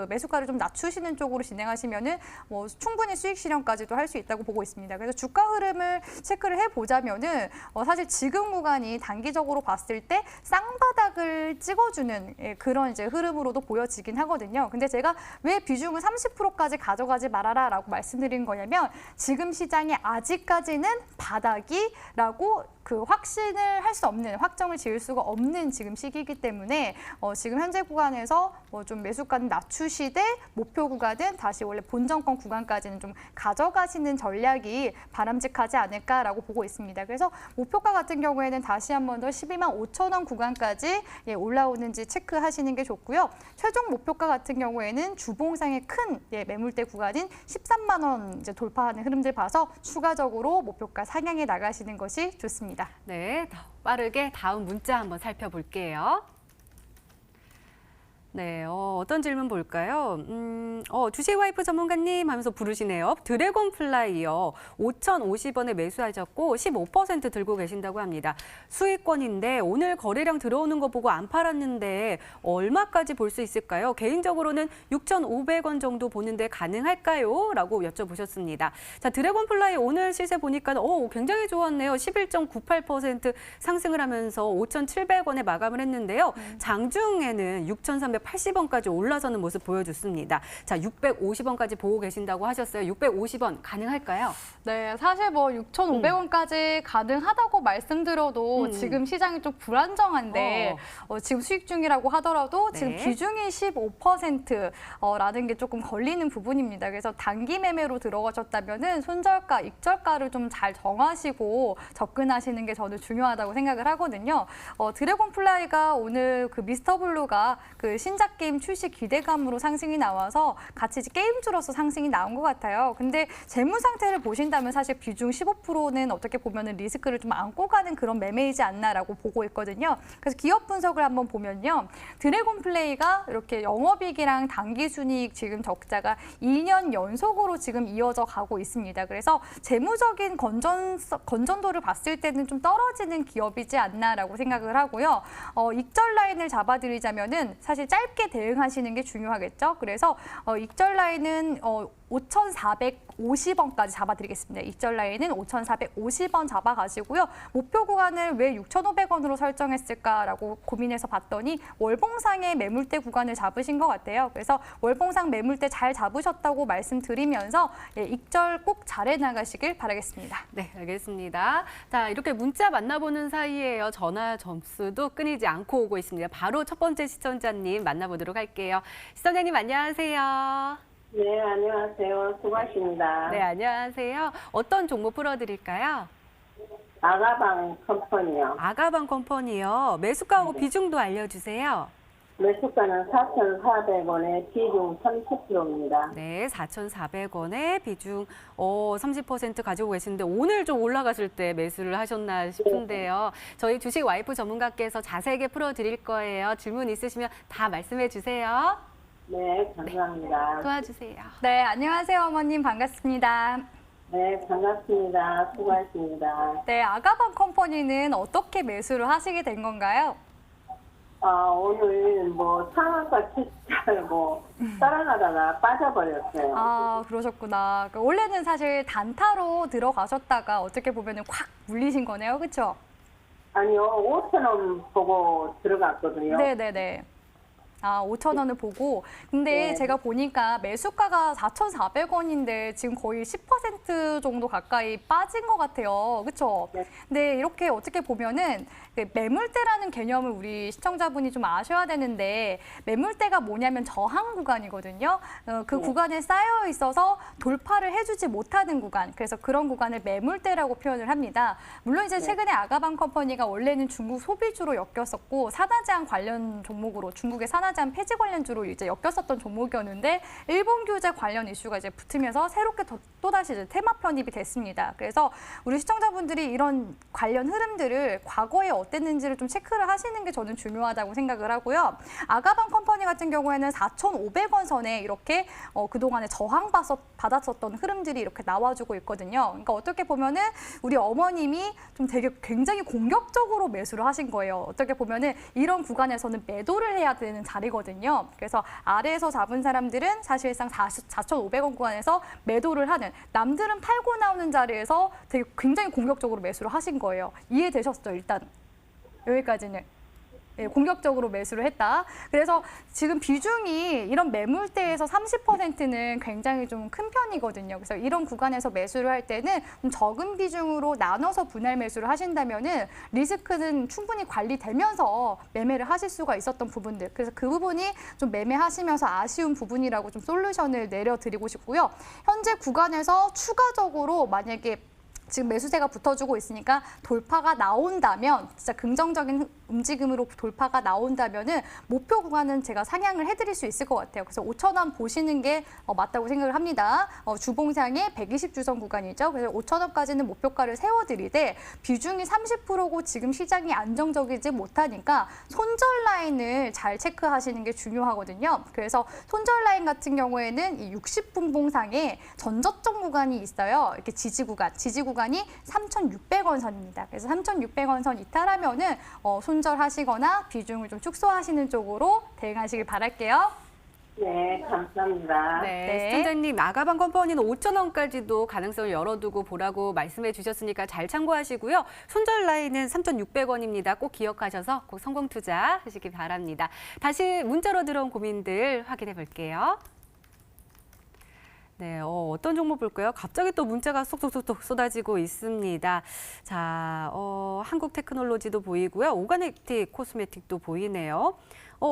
매수가를 좀 낮추시는 쪽으로 진행하시면은 뭐 충분히 수익 실현까지도 할 수 있다고 보고 있습니다. 그래서 주가 흐름을 체크를 해보자면은 사실 지금 구간이 단기적으로 봤을 때 쌍바닥을 찍어주는 그런 이제 흐름으로도 보여지긴 하거든요. 근데 제가 왜 비중을 30%까지 가져가지 말아라라고 말씀드린 거냐면 지금 시장이 아직까지는 바닥이라고 확신을 할 수 없는, 확정을 지을 수가 없는 지금 시기이기 때문에 지금 현재 구간에서 좀 매수가는 낮추시되 목표 구간은 다시 원래 본정권 구간까지는 좀 가져가시는 전략이 바람직하지 않을까라고 보고 있습니다. 그래서 목표가 같은 경우에는 다시 한 번 더 12만 5천 원 구간까지 올라오는지 체크하시는 게 좋고요. 최종 목표가 같은 경우에는 주봉상의 큰 매물대 구간인 13만 원 이제 돌파하는 흐름들 봐서 추가적으로 목표가 상향해 나가시는 것이 좋습니다. 네, 빠르게 다음 문자 한번 살펴볼게요. 네, 어떤 질문 볼까요? 주식 와이프 전문가님 하면서 부르시네요. 드래곤 플라이요. 5,050원에 매수하셨고 15% 들고 계신다고 합니다. 수익권인데 오늘 거래량 들어오는 거 보고 안 팔았는데 얼마까지 볼 수 있을까요? 개인적으로는 6,500원 정도 보는데 가능할까요? 라고 여쭤보셨습니다. 자, 드래곤 플라이 오늘 시세 보니까 굉장히 좋았네요. 11.98% 상승을 하면서 5,700원에 마감을 했는데요. 장중에는 6,380원까지 올라서는 모습 보여줬습니다. 자, 650원까지 보고 계신다고 하셨어요. 650원 가능할까요? 네, 사실 뭐 6,500원까지 가능하다고 말씀드려도 지금 시장이 좀 불안정한데 지금 수익 중이라고 하더라도 네. 지금 비중이 15%라는 게 조금 걸리는 부분입니다. 그래서 단기 매매로 들어가셨다면은 손절가, 익절가를 좀 잘 정하시고 접근하시는 게 저는 중요하다고 생각을 하거든요. 드래곤 플라이가 오늘 미스터 블루가 신작 게임 출시 기대감으로 상승이 나와서 같이 이제 게임주로서 상승이 나온 것 같아요. 근데 재무 상태를 보신다면 사실 비중 15%는 어떻게 보면은 리스크를 좀 안고 가는 그런 매매이지 않나라고 보고 있거든요. 그래서 기업 분석을 한번 보면요. 드래곤 플레이가 이렇게 영업이익이랑 당기순이익 지금 적자가 2년 연속으로 지금 이어져 가고 있습니다. 그래서 재무적인 건전도를 봤을 때는 좀 떨어지는 기업이지 않나라고 생각을 하고요. 익절 라인을 잡아드리자면은 사실 짧게 대응하시는 게 중요하겠죠. 그래서 익절 라인은 5,450원까지 잡아드리겠습니다. 익절 라인은 5,450원 잡아가시고요. 목표 구간을 왜 6,500원으로 설정했을까라고 고민해서 봤더니 월봉상의 매물대 구간을 잡으신 것 같아요. 그래서 월봉상 매물대 잘 잡으셨다고 말씀드리면서 익절 꼭 잘해 나가시길 바라겠습니다. 네, 알겠습니다. 자, 이렇게 문자 만나보는 사이에요. 전화 점수도 끊이지 않고 오고 있습니다. 바로 첫 번째 시청자님 만나보도록 할게요. 시청자님 안녕하세요. 네, 안녕하세요. 수고하십니다. 네, 안녕하세요. 어떤 종목 풀어드릴까요? 아가방 컴퍼니요. 아가방 컴퍼니요. 매수가하고 네. 비중도 알려주세요. 매수가는 4,400원에 비중 30%입니다. 네, 4,400원에 비중 30% 가지고 계시는데 오늘 좀 올라갔을 때 매수를 하셨나 싶은데요. 저희 주식 와이프 전문가께서 자세하게 풀어드릴 거예요. 질문 있으시면 다 말씀해 주세요. 네, 감사합니다. 도와주세요. 네, 안녕하세요, 어머님. 반갑습니다. 네, 반갑습니다. 수고하십니다. 네, 아가방 컴퍼니는 어떻게 매수를 하시게 된 건가요? 오늘 상한가 책자를 따라가다가 빠져버렸어요. 아, 그러셨구나. 그러니까 원래는 사실 단타로 들어가셨다가 어떻게 보면은 확 물리신 거네요. 그렇죠? 아니요, 5,000원 보고 들어갔거든요. 네네네. 아, 5,000원을 보고. 근데 네. 제가 보니까 매수가가 4,400원인데 지금 거의 10% 정도 가까이 빠진 것 같아요. 그렇죠? 네. 근데 이렇게 어떻게 보면은 매물대라는 개념을 우리 시청자분이 좀 아셔야 되는데 매물대가 뭐냐면 저항 구간이거든요. 그 네. 구간에 쌓여 있어서 돌파를 해주지 못하는 구간. 그래서 그런 구간을 매물대라고 표현을 합니다. 물론 이제 최근에 아가방 컴퍼니가 원래는 중국 소비주로 엮였었고 산화제한 관련 종목으로 중국의 산화제한 폐지 관련주로 이제 엮였었던 종목이었는데 일본 규제 관련 이슈가 이제 붙으면서 새롭게 또다시 이제 테마 편입이 됐습니다. 그래서 우리 시청자분들이 이런 관련 흐름들을 과거에 어땠는지를 좀 체크를 하시는 게 저는 중요하다고 생각을 하고요. 아가방 컴퍼니 같은 경우에는 4,500원 선에 이렇게 그동안에 저항받았었던 흐름들이 이렇게 나와주고 있거든요. 그러니까 어떻게 보면은 우리 어머님이 좀 되게 굉장히 공격적으로 매수를 하신 거예요. 어떻게 보면은 이런 구간에서는 매도를 해야 되는 자리거든요. 그래서 아래에서 잡은 사람들은 사실상 4,500원 구간에서 매도를 하는, 남들은 팔고 나오는 자리에서 되게 굉장히 공격적으로 매수를 하신 거예요. 이해되셨죠? 일단 여기까지는. 예, 공격적으로 매수를 했다. 그래서 지금 비중이 이런 매물대에서 30%는 굉장히 좀 큰 편이거든요. 그래서 이런 구간에서 매수를 할 때는 좀 적은 비중으로 나눠서 분할 매수를 하신다면은 리스크는 충분히 관리되면서 매매를 하실 수가 있었던 부분들. 그래서 그 부분이 좀 매매하시면서 아쉬운 부분이라고 좀 솔루션을 내려드리고 싶고요. 현재 구간에서 추가적으로 만약에 지금 매수세가 붙어주고 있으니까 돌파가 나온다면, 진짜 긍정적인 움직임으로 돌파가 나온다면은 목표 구간은 제가 상향을 해드릴 수 있을 것 같아요. 그래서 5,000원 보시는 게 맞다고 생각을 합니다. 주봉상의 120주선 구간이죠. 그래서 5,000원까지는 목표가를 세워드리되 비중이 30%고 지금 시장이 안정적이지 못하니까 손절 라인을 잘 체크하시는 게 중요하거든요. 그래서 손절 라인 같은 경우에는 이 60분봉상에 전저점 구간이 있어요. 이렇게 지지 구간이 3,600원 선입니다. 그래서 3,600원 선 이탈하면은 손절하시거나 비중을 좀 축소하시는 쪽으로 대응하시길 바랄게요. 네, 감사합니다. 네, 시청자님, 아가방 컴퍼니는 5,000원까지도 가능성을 열어두고 보라고 말씀해 주셨으니까 잘 참고하시고요. 손절 라인은 3,600원입니다. 꼭 기억하셔서 꼭 성공 투자하시기 바랍니다. 다시 문자로 들어온 고민들 확인해 볼게요. 네, 어떤 종목 볼까요? 갑자기 또 문자가 쏙쏙쏙 쏟아지고 있습니다. 자, 한국테크놀로지도 보이고요. 오가닉틱 코스메틱도 보이네요.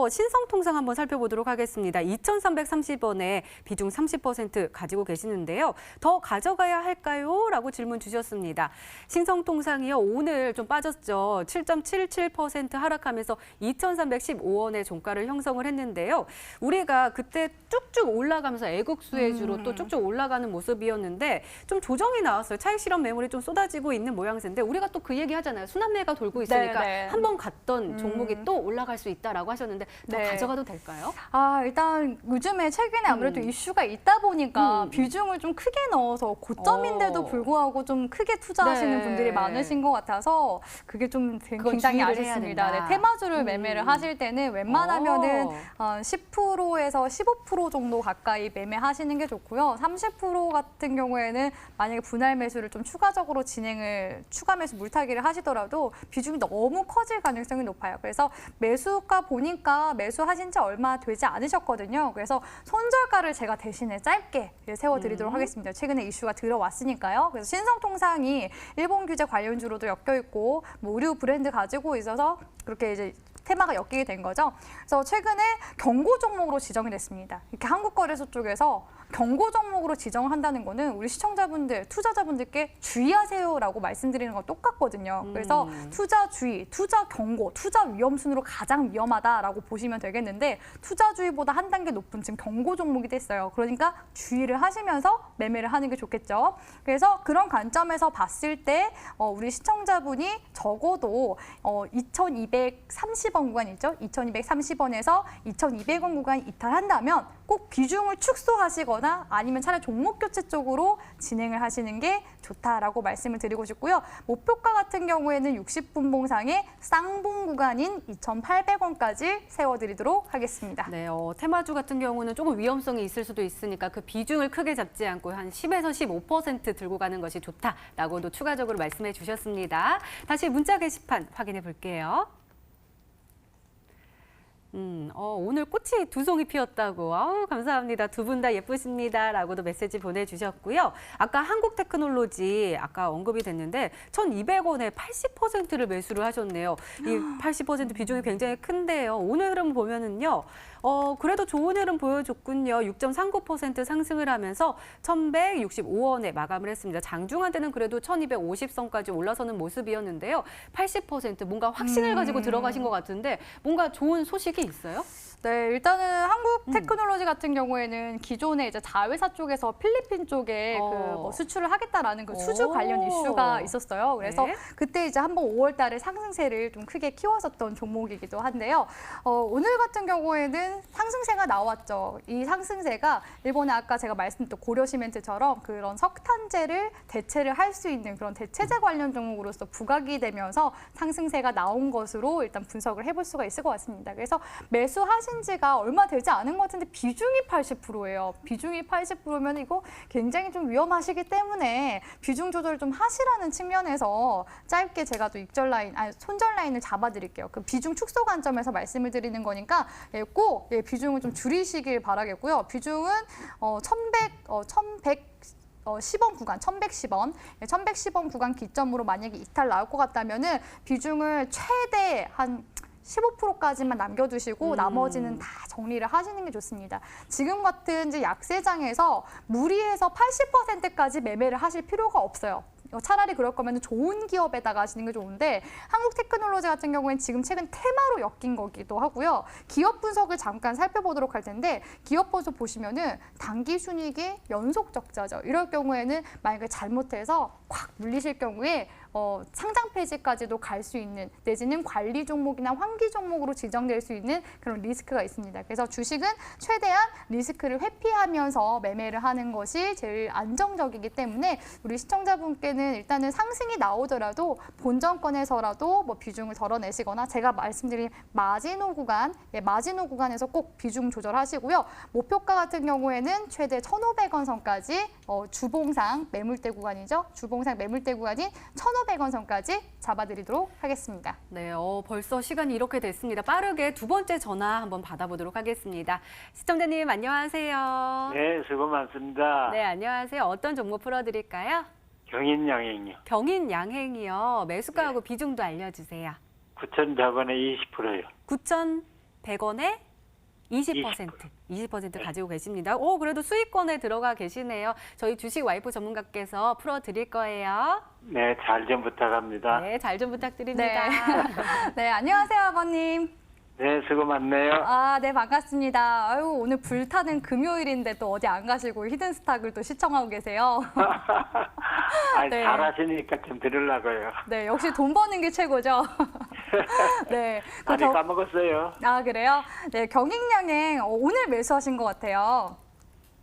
신성통상 한번 살펴보도록 하겠습니다. 2,330원에 비중 30% 가지고 계시는데요. 더 가져가야 할까요? 라고 질문 주셨습니다. 신성통상이요, 오늘 좀 빠졌죠. 7.77% 하락하면서 2,315원의 종가를 형성을 했는데요. 우리가 그때 쭉쭉 올라가면서 애국수혜주로 또 쭉쭉 올라가는 모습이었는데 좀 조정이 나왔어요. 차익 실현 매물이 좀 쏟아지고 있는 모양새인데 우리가 또 그 얘기 하잖아요. 순환매가 돌고 있으니까 한 번 갔던 종목이 또 올라갈 수 있다라고 하셨는데 더 가져가도 될까요? 아, 일단 요즘에 최근에 아무래도 이슈가 있다 보니까 비중을 좀 크게 넣어서 고점인데도 불구하고 좀 크게 투자하시는 분들이 많으신 것 같아서 그게 좀 굉장히 아쉽습니다. 네, 테마주를 매매를 하실 때는 웬만하면은 10%에서 15% 정도 가까이 매매하시는 게 좋고요. 30% 같은 경우에는 만약에 분할 매수를 좀 추가적으로 추가 매수 물타기를 하시더라도 비중이 너무 커질 가능성이 높아요. 그래서 매수가 보니까 매수하신 지 얼마 되지 않으셨거든요. 그래서 손절가를 제가 대신에 짧게 세워드리도록 하겠습니다. 최근에 이슈가 들어왔으니까요. 그래서 신성통상이 일본 규제 관련주로도 엮여 있고 뭐 의류 브랜드 가지고 있어서 그렇게 이제 테마가 엮이게 된 거죠. 그래서 최근에 경고 종목으로 지정이 됐습니다. 이렇게 한국거래소 쪽에서 경고 종목으로 지정을 한다는 거는 우리 시청자분들, 투자자분들께 주의하세요라고 말씀드리는 건 똑같거든요. 그래서 투자 주의, 투자 경고, 투자 위험 순으로 가장 위험하다라고 보시면 되겠는데 투자 주의보다 한 단계 높은 지금 경고 종목이 됐어요. 그러니까 주의를 하시면서 매매를 하는 게 좋겠죠. 그래서 그런 관점에서 봤을 때 우리 시청자분이 적어도 2,230원 구간 있죠. 2,230원에서 2,200원 구간 이탈한다면 꼭 비중을 축소하시거나 아니면 차라리 종목 교체 쪽으로 진행을 하시는 게 좋다라고 말씀을 드리고 싶고요. 목표가 같은 경우에는 60분봉상의 쌍봉 구간인 2,800원까지 세워드리도록 하겠습니다. 네, 테마주 같은 경우는 조금 위험성이 있을 수도 있으니까 그 비중을 크게 잡지 않고 한 10에서 15% 들고 가는 것이 좋다라고도 추가적으로 말씀해 주셨습니다. 다시 문자 게시판 확인해 볼게요. 오늘 꽃이 두 송이 피었다고. 아우, 감사합니다. 두 분 다 예쁘십니다. 라고도 메시지 보내주셨고요. 아까 한국테크놀로지 아까 언급이 됐는데 1,200원에 80%를 매수를 하셨네요. 이 80% 비중이 굉장히 큰데요. 오늘 흐름 보면은요. 그래도 좋은 흐름 보여줬군요. 6.39% 상승을 하면서 1,165원에 마감을 했습니다. 장중한 때는 그래도 1,250선까지 올라서는 모습이었는데요. 80% 뭔가 확신을 가지고 들어가신 것 같은데 뭔가 좋은 소식이 있어요? 네, 일단은 한국 테크놀로지 같은 경우에는 기존에 이제 자회사 쪽에서 필리핀 쪽에 뭐 수출을 하겠다라는 그 수주 관련 이슈가 있었어요. 그래서 네. 그때 이제 한번 5월 달에 상승세를 좀 크게 키웠었던 종목이기도 한데요. 오늘 같은 경우에는 상승세가 나왔죠. 이 상승세가 일본의 아까 제가 말씀드렸던 고려시멘트처럼 그런 석탄재를 대체를 할 수 있는 그런 대체재 관련 종목으로서 부각이 되면서 상승세가 나온 것으로 일단 분석을 해볼 수가 있을 것 같습니다. 그래서 매수하신 지가 얼마 되지 않은 것 같은데 비중이 80%예요. 비중이 80%면 이거 굉장히 좀 위험하시기 때문에 비중 조절 좀 하시라는 측면에서 짧게 제가 또 손절 라인을 잡아드릴게요. 그 비중 축소 관점에서 말씀을 드리는 거니까 꼭 비중을 좀 줄이시길 바라겠고요. 비중은 1110원 구간, 1110원 구간 기점으로 만약에 이탈 나올 것 같다면은 비중을 최대 한 15%까지만 남겨두시고 나머지는 다 정리를 하시는 게 좋습니다. 지금 같은 이제 약세장에서 무리해서 80%까지 매매를 하실 필요가 없어요. 차라리 그럴 거면 좋은 기업에다가 하시는 게 좋은데 한국 테크놀로지 같은 경우에는 지금 최근 테마로 엮인 거기도 하고요. 기업 분석을 잠깐 살펴보도록 할 텐데 기업 분석 보시면은 단기 순이익이 연속 적자죠. 이럴 경우에는 만약에 잘못해서 콱 물리실 경우에 상장 폐지까지도 갈 수 있는 내지는 관리 종목이나 환기 종목으로 지정될 수 있는 그런 리스크가 있습니다. 그래서 주식은 최대한 리스크를 회피하면서 매매를 하는 것이 제일 안정적이기 때문에 우리 시청자분께는 일단은 상승이 나오더라도 본전권에서라도 뭐 비중을 덜어내시거나 제가 말씀드린 마지노 구간에서 꼭 비중 조절하시고요. 목표가 같은 경우에는 최대 1,500원 선까지 주봉상 매물대 구간이죠. 주봉상 매물대 구간인 1,500원 선까지 잡아드리도록 하겠습니다. 네, 벌써 시간이 이렇게 됐습니다. 빠르게 두 번째 전화 한번 받아보도록 하겠습니다. 시청자님 안녕하세요. 네, 수고 많습니다. 네, 안녕하세요. 어떤 종목 풀어드릴까요? 경인양행이요. 경인양행이요. 매수가하고 비중도 알려주세요. 9,100원에 20%요. 9,100원에 20% 가지고 계십니다. 그래도 수익권에 들어가 계시네요. 저희 주식 와이프 전문가께서 풀어드릴 거예요. 네, 잘 좀 부탁합니다. 네, 잘 좀 부탁드립니다. 네, 안녕하세요, 아버님. 네, 수고 많네요. 네, 반갑습니다. 아유, 오늘 불타는 금요일인데 또 어디 안 가시고 히든스탁을 또 시청하고 계세요. 네. 잘하시니까 좀 들으려고요. 네, 역시 돈 버는 게 최고죠. 네. 아직 까먹었어요. 그래요? 네, 경인양행 오늘 매수하신 것 같아요.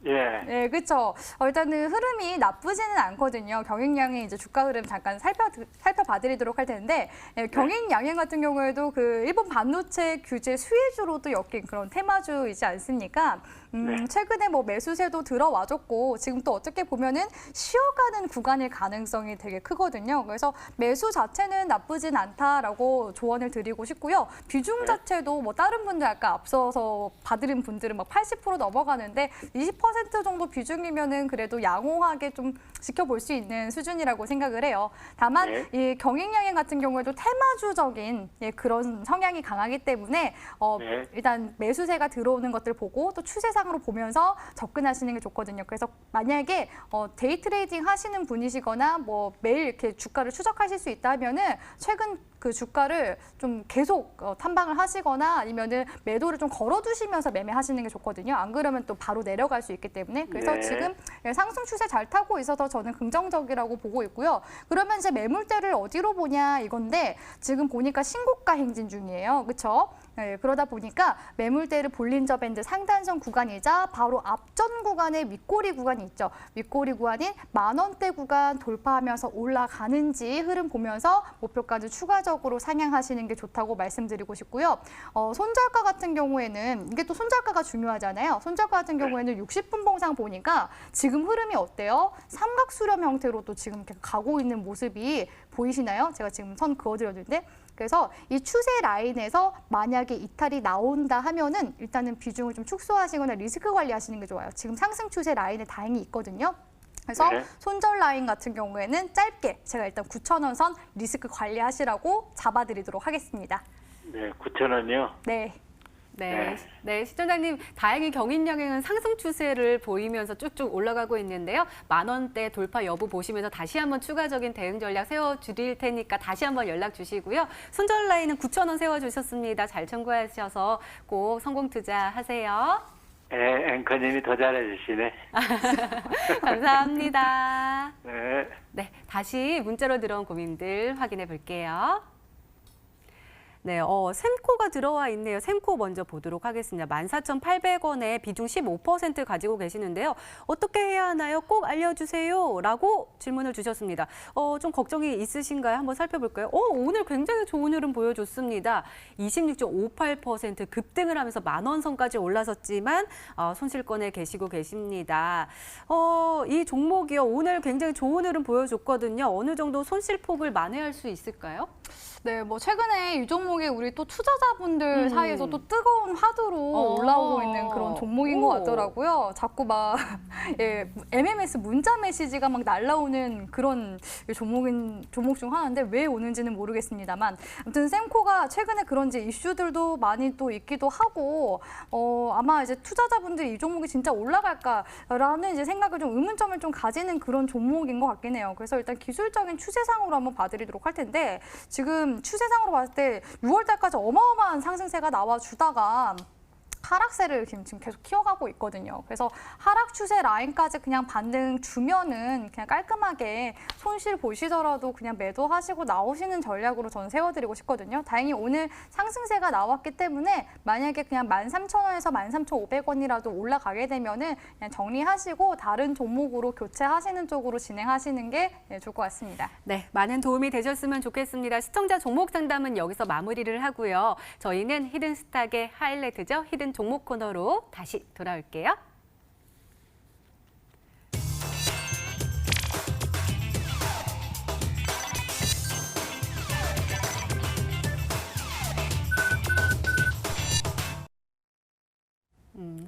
예. 네, 그렇죠. 일단은 흐름이 나쁘지는 않거든요. 경인양행 이제 주가 흐름 잠깐 살펴봐드리도록 할 텐데 경인양행 같은 경우에도 그 일본 반도체 규제 수혜주로도 엮인 그런 테마주이지 않습니까? 네. 최근에 뭐 매수세도 들어와줬고 지금 또 어떻게 보면은 쉬어가는 구간일 가능성이 되게 크거든요. 그래서 매수 자체는 나쁘진 않다라고 조언을 드리고 싶고요. 비중 자체도 뭐 다른 분들 아까 앞서서 봐드린 분들은 막 80% 넘어가는데 20% 정도 비중이면은 그래도 양호하게 좀 지켜볼 수 있는 수준이라고 생각을 해요. 다만 이 경인양행 같은 경우에도 테마주적인 그런 성향이 강하기 때문에 일단 매수세가 들어오는 것들 보고 또 추세상으로 보면서 접근하시는 게 좋거든요. 그래서 만약에 데이 트레이딩 하시는 분이시거나 뭐 매일 이렇게 주가를 추적하실 수 있다면은 최근 그 주가를 좀 계속 탐방을 하시거나 아니면은 매도를 좀 걸어두시면서 매매하시는 게 좋거든요. 안 그러면 또 바로 내려갈 수 있기 때문에 그래서 지금 상승 추세 잘 타고 있어서 저는 긍정적이라고 보고 있고요. 그러면 이제 매물대를 어디로 보냐 이건데 지금 보니까 신고가 행진 중이에요. 그렇죠? 네, 그러다 보니까 매물대를 볼린저 밴드 상단선 구간이자 바로 앞전 구간에 윗꼬리 구간이 있죠. 윗꼬리 구간인 10,000원대 구간 돌파하면서 올라가는지 흐름 보면서 목표까지 추가적으로 상향하시는 게 좋다고 말씀드리고 싶고요. 손절가 같은 경우에는 이게 또 손절가가 중요하잖아요. 손절가 같은 경우에는 60분 봉상 보니까 지금 흐름이 어때요? 삼각수렴 형태로 또 지금 이렇게 가고 있는 모습이 보이시나요? 제가 지금 선 그어드렸는데 그래서 이 추세 라인에서 만약에 이탈이 나온다 하면은 일단은 비중을 좀 축소하시거나 리스크 관리하시는 게 좋아요. 지금 상승 추세 라인에 다행히 있거든요. 그래서 네. 손절 라인 같은 경우에는 짧게 제가 일단 9,000원 선 리스크 관리하시라고 잡아드리도록 하겠습니다. 네, 9,000원이요. 네. 네, 네, 시청자님 다행히 경인영행은 상승 추세를 보이면서 쭉쭉 올라가고 있는데요. 10,000원대 돌파 여부 보시면서 다시 한번 추가적인 대응 전략 세워드릴 테니까 다시 한번 연락 주시고요. 손절 라인은 9,000원 세워주셨습니다. 잘 청구하셔서 꼭 성공 투자하세요. 네, 앵커님이 더 잘해주시네. 감사합니다. 네. 네, 다시 문자로 들어온 고민들 확인해 볼게요. 네, 샘코가 들어와 있네요. 샘코 먼저 보도록 하겠습니다. 14,800원에 비중 15% 가지고 계시는데요. 어떻게 해야 하나요? 꼭 알려주세요. 라고 질문을 주셨습니다. 좀 걱정이 있으신가요? 한번 살펴볼까요? 오늘 굉장히 좋은 흐름 보여줬습니다. 26.58% 급등을 하면서 10,000원 선까지 올라섰지만 손실권에 계시고 계십니다. 이 종목이요. 오늘 굉장히 좋은 흐름 보여줬거든요. 어느 정도 손실폭을 만회할 수 있을까요? 네, 뭐 최근에 이 종목이 우리 또 투자자분들 사이에서 또 뜨거운 화두로 올라오고 있는 그런 종목인 것 같더라고요. 자꾸 막 예, MMS 문자 메시지가 막 날라오는 그런 종목 중 하나인데 왜 오는지는 모르겠습니다만 아무튼 샘코가 최근에 그런지 이슈들도 많이 또 있기도 하고 아마 이제 투자자분들이 이 종목이 진짜 올라갈까라는 이제 생각을 좀 의문점을 좀 가지는 그런 종목인 것 같긴 해요. 그래서 일단 기술적인 추세상으로 한번 봐드리도록 할 텐데 지금 추세상으로 봤을 때 6월 달까지 어마어마한 상승세가 나와주다가 하락세를 지금 계속 키워가고 있거든요. 그래서 하락 추세 라인까지 그냥 반등 주면은 그냥 깔끔하게 손실 보시더라도 그냥 매도하시고 나오시는 전략으로 저는 세워드리고 싶거든요. 다행히 오늘 상승세가 나왔기 때문에 만약에 그냥 13,000원에서 13,500원이라도 올라가게 되면은 그냥 정리하시고 다른 종목으로 교체하시는 쪽으로 진행하시는 게 좋을 것 같습니다. 네, 많은 도움이 되셨으면 좋겠습니다. 시청자 종목 상담은 여기서 마무리를 하고요. 저희는 히든스탁의 하이라이트죠. 히든 종목 코너로 다시 돌아올게요.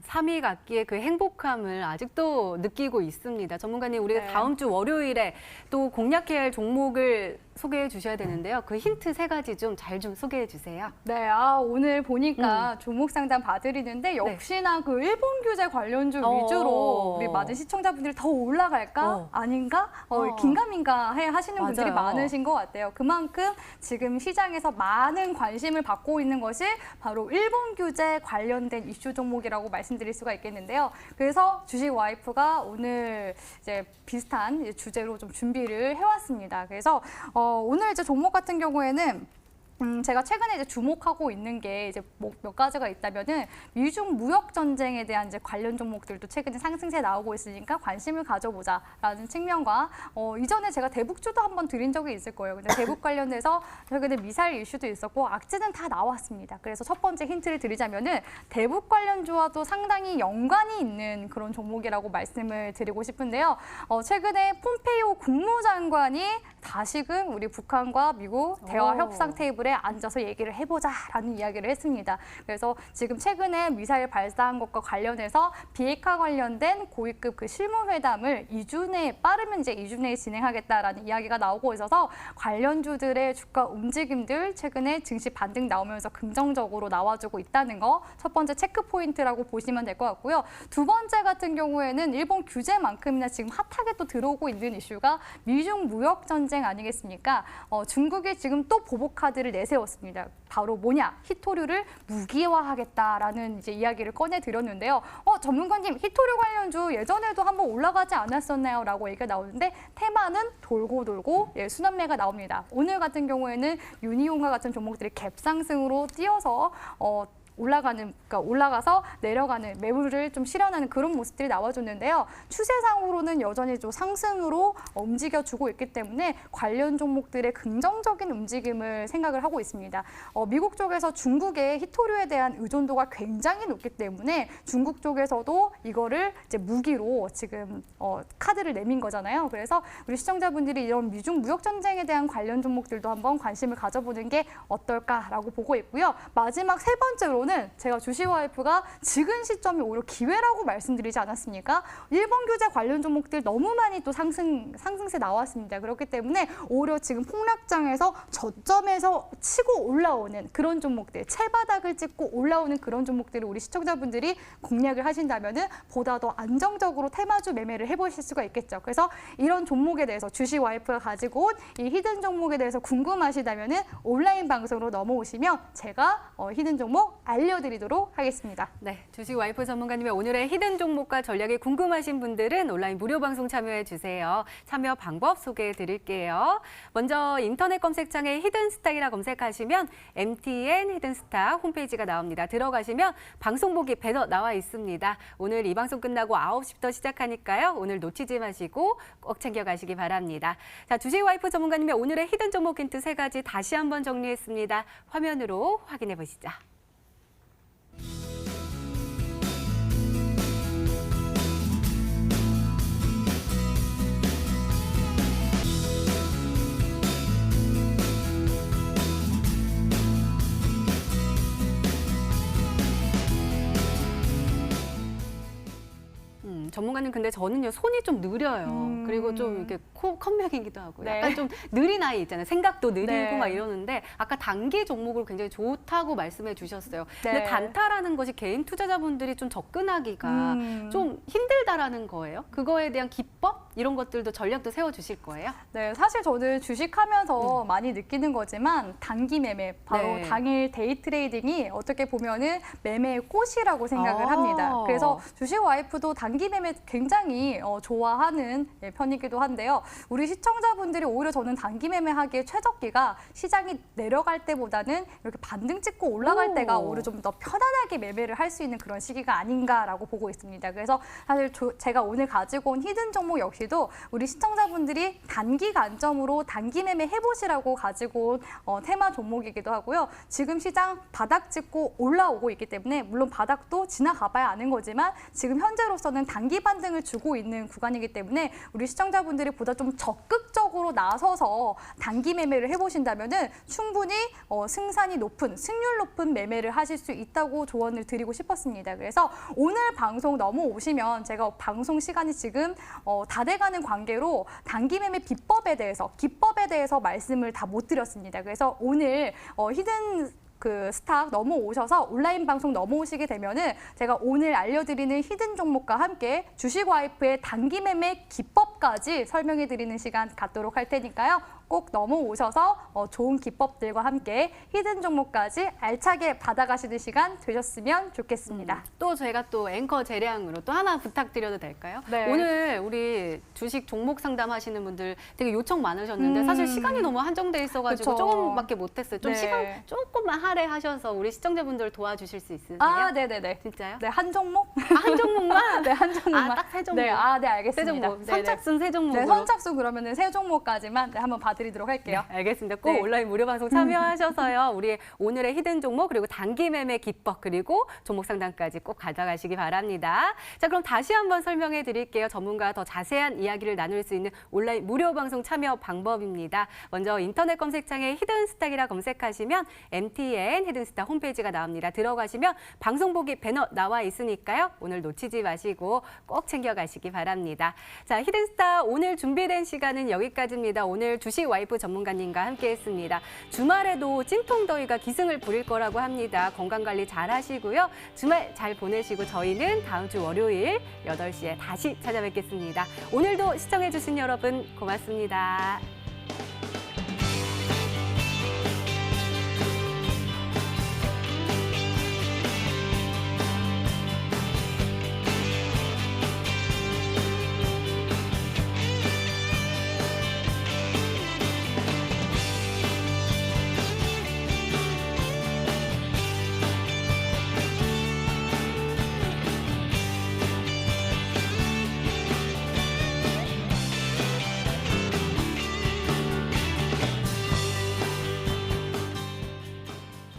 삼위 갖기의 그 행복함을 아직도 느끼고 있습니다. 전문가님, 우리가 네. 다음 주 월요일에 또 공략해야 할 종목을 소개해 주셔야 되는데요. 그 힌트 3가지 좀 잘 좀 소개해 주세요. 네, 오늘 보니까 종목 상담 봐드리는데 역시나 그 일본 규제 관련주 위주로 우리 많은 시청자분들이 더 올라갈까? 아닌가? 긴가민가 하시는 분들이 맞아요. 많으신 것 같아요. 그만큼 지금 시장에서 많은 관심을 받고 있는 것이 바로 일본 규제 관련된 이슈 종목이라고 말씀드릴 수가 있겠는데요. 그래서 주식 와이프가 오늘 이제 비슷한 주제로 좀 준비를 해왔습니다. 그래서 오늘 이제 종목 같은 경우에는 제가 최근에 이제 주목하고 있는 게 이제 몇 가지가 있다면은 미중 무역 전쟁에 대한 이제 관련 종목들도 최근에 상승세 나오고 있으니까 관심을 가져보자라는 측면과 이전에 제가 대북주도 한번 드린 적이 있을 거예요. 근데 대북 관련돼서 최근에 미사일 이슈도 있었고 악재는 다 나왔습니다. 그래서 첫 번째 힌트를 드리자면은 대북 관련주와도 상당히 연관이 있는 그런 종목이라고 말씀을 드리고 싶은데요. 최근에 폼페이오 국무장관이 다시금 우리 북한과 미국 대화 협상 테이블에 앉아서 얘기를 해보자라는 이야기를 했습니다. 그래서 지금 최근에 미사일 발사한 것과 관련해서 비핵화 관련된 고위급 그 실무회담을 2주 내에 빠르면 이제 2주 내에 진행하겠다라는 이야기가 나오고 있어서 관련주들의 주가 움직임들 최근에 증시 반등 나오면서 긍정적으로 나와주고 있다는 거 첫 번째 체크 포인트라고 보시면 될 것 같고요. 두 번째 같은 경우에는 일본 규제만큼이나 지금 핫하게 또 들어오고 있는 이슈가 미중 무역 전쟁 아니겠습니까? 중국이 지금 또 보복 카드를 내세웠습니다. 바로 뭐냐? 히토류를 무기화하겠다라는 이제 이야기를 꺼내드렸는데요. 전문가님, 히토류 관련주 예전에도 한번 올라가지 않았었나요? 라고 얘기가 나오는데 테마는 돌고 돌고 순환매가 나옵니다. 오늘 같은 경우에는 유니온과 같은 종목들이 갭상승으로 뛰어서 올라가서 내려가는 매물을 좀 실현하는 그런 모습들이 나와줬는데요. 추세상으로는 여전히 좀 상승으로 움직여주고 있기 때문에 관련 종목들의 긍정적인 움직임을 생각을 하고 있습니다. 미국 쪽에서 중국의 히토류에 대한 의존도가 굉장히 높기 때문에 중국 쪽에서도 이거를 이제 무기로 지금 카드를 내민 거잖아요. 그래서 우리 시청자분들이 이런 미중 무역 전쟁에 대한 관련 종목들도 한번 관심을 가져보는 게 어떨까라고 보고 있고요. 마지막 세 번째로는 제가 주식와이프가 지금 시점이 오히려 기회라고 말씀드리지 않았습니까? 일본 규제 관련 종목들 너무 많이 또 상승세 나왔습니다. 그렇기 때문에 오히려 지금 폭락장에서 저점에서 치고 올라오는 그런 종목들, 채바닥을 찍고 올라오는 그런 종목들을 우리 시청자분들이 공략을 하신다면은 보다 더 안정적으로 테마주 매매를 해보실 수가 있겠죠. 그래서 이런 종목에 대해서 주식와이프가 가지고 온 이 히든 종목에 대해서 궁금하시다면은 온라인 방송으로 넘어오시면 제가 히든 종목 알려드리도록 하겠습니다. 네, 주식와이프 전문가님의 오늘의 히든 종목과 전략이 궁금하신 분들은 온라인 무료 방송 참여해 주세요. 참여 방법 소개해 드릴게요. 먼저 인터넷 검색창에 히든스탁이라 검색하시면 MTN 히든스탁 홈페이지가 나옵니다. 들어가시면 방송 보기 배너 나와 있습니다. 오늘 이 방송 끝나고 9시부터 시작하니까요. 오늘 놓치지 마시고 꼭 챙겨가시기 바랍니다. 자, 주식와이프 전문가님의 오늘의 히든 종목 힌트 3가지 다시 한번 정리했습니다. 화면으로 확인해 보시죠. 전문가님 근데 저는요 손이 좀 느려요. 그리고 좀 이렇게 컴백이기도 하고 네. 약간 좀 느린 아이 있잖아요. 생각도 느리고 네. 막 이러는데 아까 단기 종목으로 굉장히 좋다고 말씀해 주셨어요. 근데 네. 단타라는 것이 개인 투자자분들이 좀 접근하기가 좀 힘들다라는 거예요. 그거에 대한 기법 이런 것들도 전략도 세워 주실 거예요? 네, 사실 저는 주식하면서 많이 느끼는 거지만 단기 매매, 바로 네. 당일 데이 트레이딩이 어떻게 보면은 매매의 꽃이라고 생각을 합니다. 그래서 주식 와이프도 단기 매매 굉장히 좋아하는 편이기도 한데요. 우리 시청자분들이 오히려 저는 단기 매매하기에 최적기가 시장이 내려갈 때보다는 이렇게 반등 찍고 올라갈 때가 오히려 좀 더 편안하게 매매를 할 수 있는 그런 시기가 아닌가라고 보고 있습니다. 그래서 사실 제가 오늘 가지고 온 히든 종목 역시도 우리 시청자분들이 단기 관점으로 단기 매매 해보시라고 가지고 온 테마 종목이기도 하고요. 지금 시장 바닥 찍고 올라오고 있기 때문에 물론 바닥도 지나가봐야 아는 거지만 지금 현재로서는 단기 반등을 주고 있는 구간이기 때문에 우리 시청자분들이 보다 좀 적극적으로 나서서 단기 매매를 해보신다면은 충분히 승산이 높은, 승률 높은 매매를 하실 수 있다고 조언을 드리고 싶었습니다. 그래서 오늘 방송 넘어오시면 제가 방송 시간이 지금 다 돼가는 관계로 단기 매매 기법에 대해서 말씀을 다 못 드렸습니다. 그래서 오늘 히든 스탁 넘어오셔서 온라인 방송 넘어오시게 되면은 제가 오늘 알려드리는 히든 종목과 함께 주식와이프의 단기 매매 기법까지 설명해 드리는 시간 갖도록 할 테니까요. 꼭 넘어오셔서 좋은 기법들과 함께 히든 종목까지 알차게 받아가시는 시간 되셨으면 좋겠습니다. 또 제가 또 앵커 재량으로 또 하나 부탁드려도 될까요? 네. 오늘 우리 주식 종목 상담하시는 분들 되게 요청 많으셨는데 사실 시간이 너무 한정돼 있어가지고 그쵸. 조금밖에 못했어요. 좀 네. 시간 조금만 할애하셔서 우리 시청자분들 도와주실 수 있으세요? 아, 네네네. 진짜요? 네, 한 종목? 한 종목만? 네, 한 종목만. 아, 딱 세 종목? 네, 네, 알겠습니다. 세 종목. 네네. 선착순 세 종목으로. 네, 선착순 그러면은 세 종목까지만 한번 봐드리도록 할게요. 네, 알겠습니다. 꼭 네. 온라인 무료 방송 참여하셔서요. 우리 오늘의 히든 종목 그리고 단기 매매 기법 그리고 종목 상담까지 꼭 가져가시기 바랍니다. 자, 그럼 다시 한번 설명해 드릴게요. 전문가와 더 자세한 이야기를 나눌 수 있는 온라인 무료 방송 참여 방법입니다. 먼저 인터넷 검색창에 히든스탁이라 검색하시면 MTN 히든스탁 홈페이지가 나옵니다. 들어가시면 방송 보기 배너 나와 있으니까요. 오늘 놓치지 마시고 꼭 챙겨가시기 바랍니다. 자, 히든스탁 오늘 준비된 시간은 여기까지입니다. 오늘 주식 와이프 전문가님과 함께했습니다. 주말에도 찜통더위가 기승을 부릴 거라고 합니다. 건강관리 잘 하시고요. 주말 잘 보내시고 저희는 다음 주 월요일 8시에 다시 찾아뵙겠습니다. 오늘도 시청해주신 여러분 고맙습니다.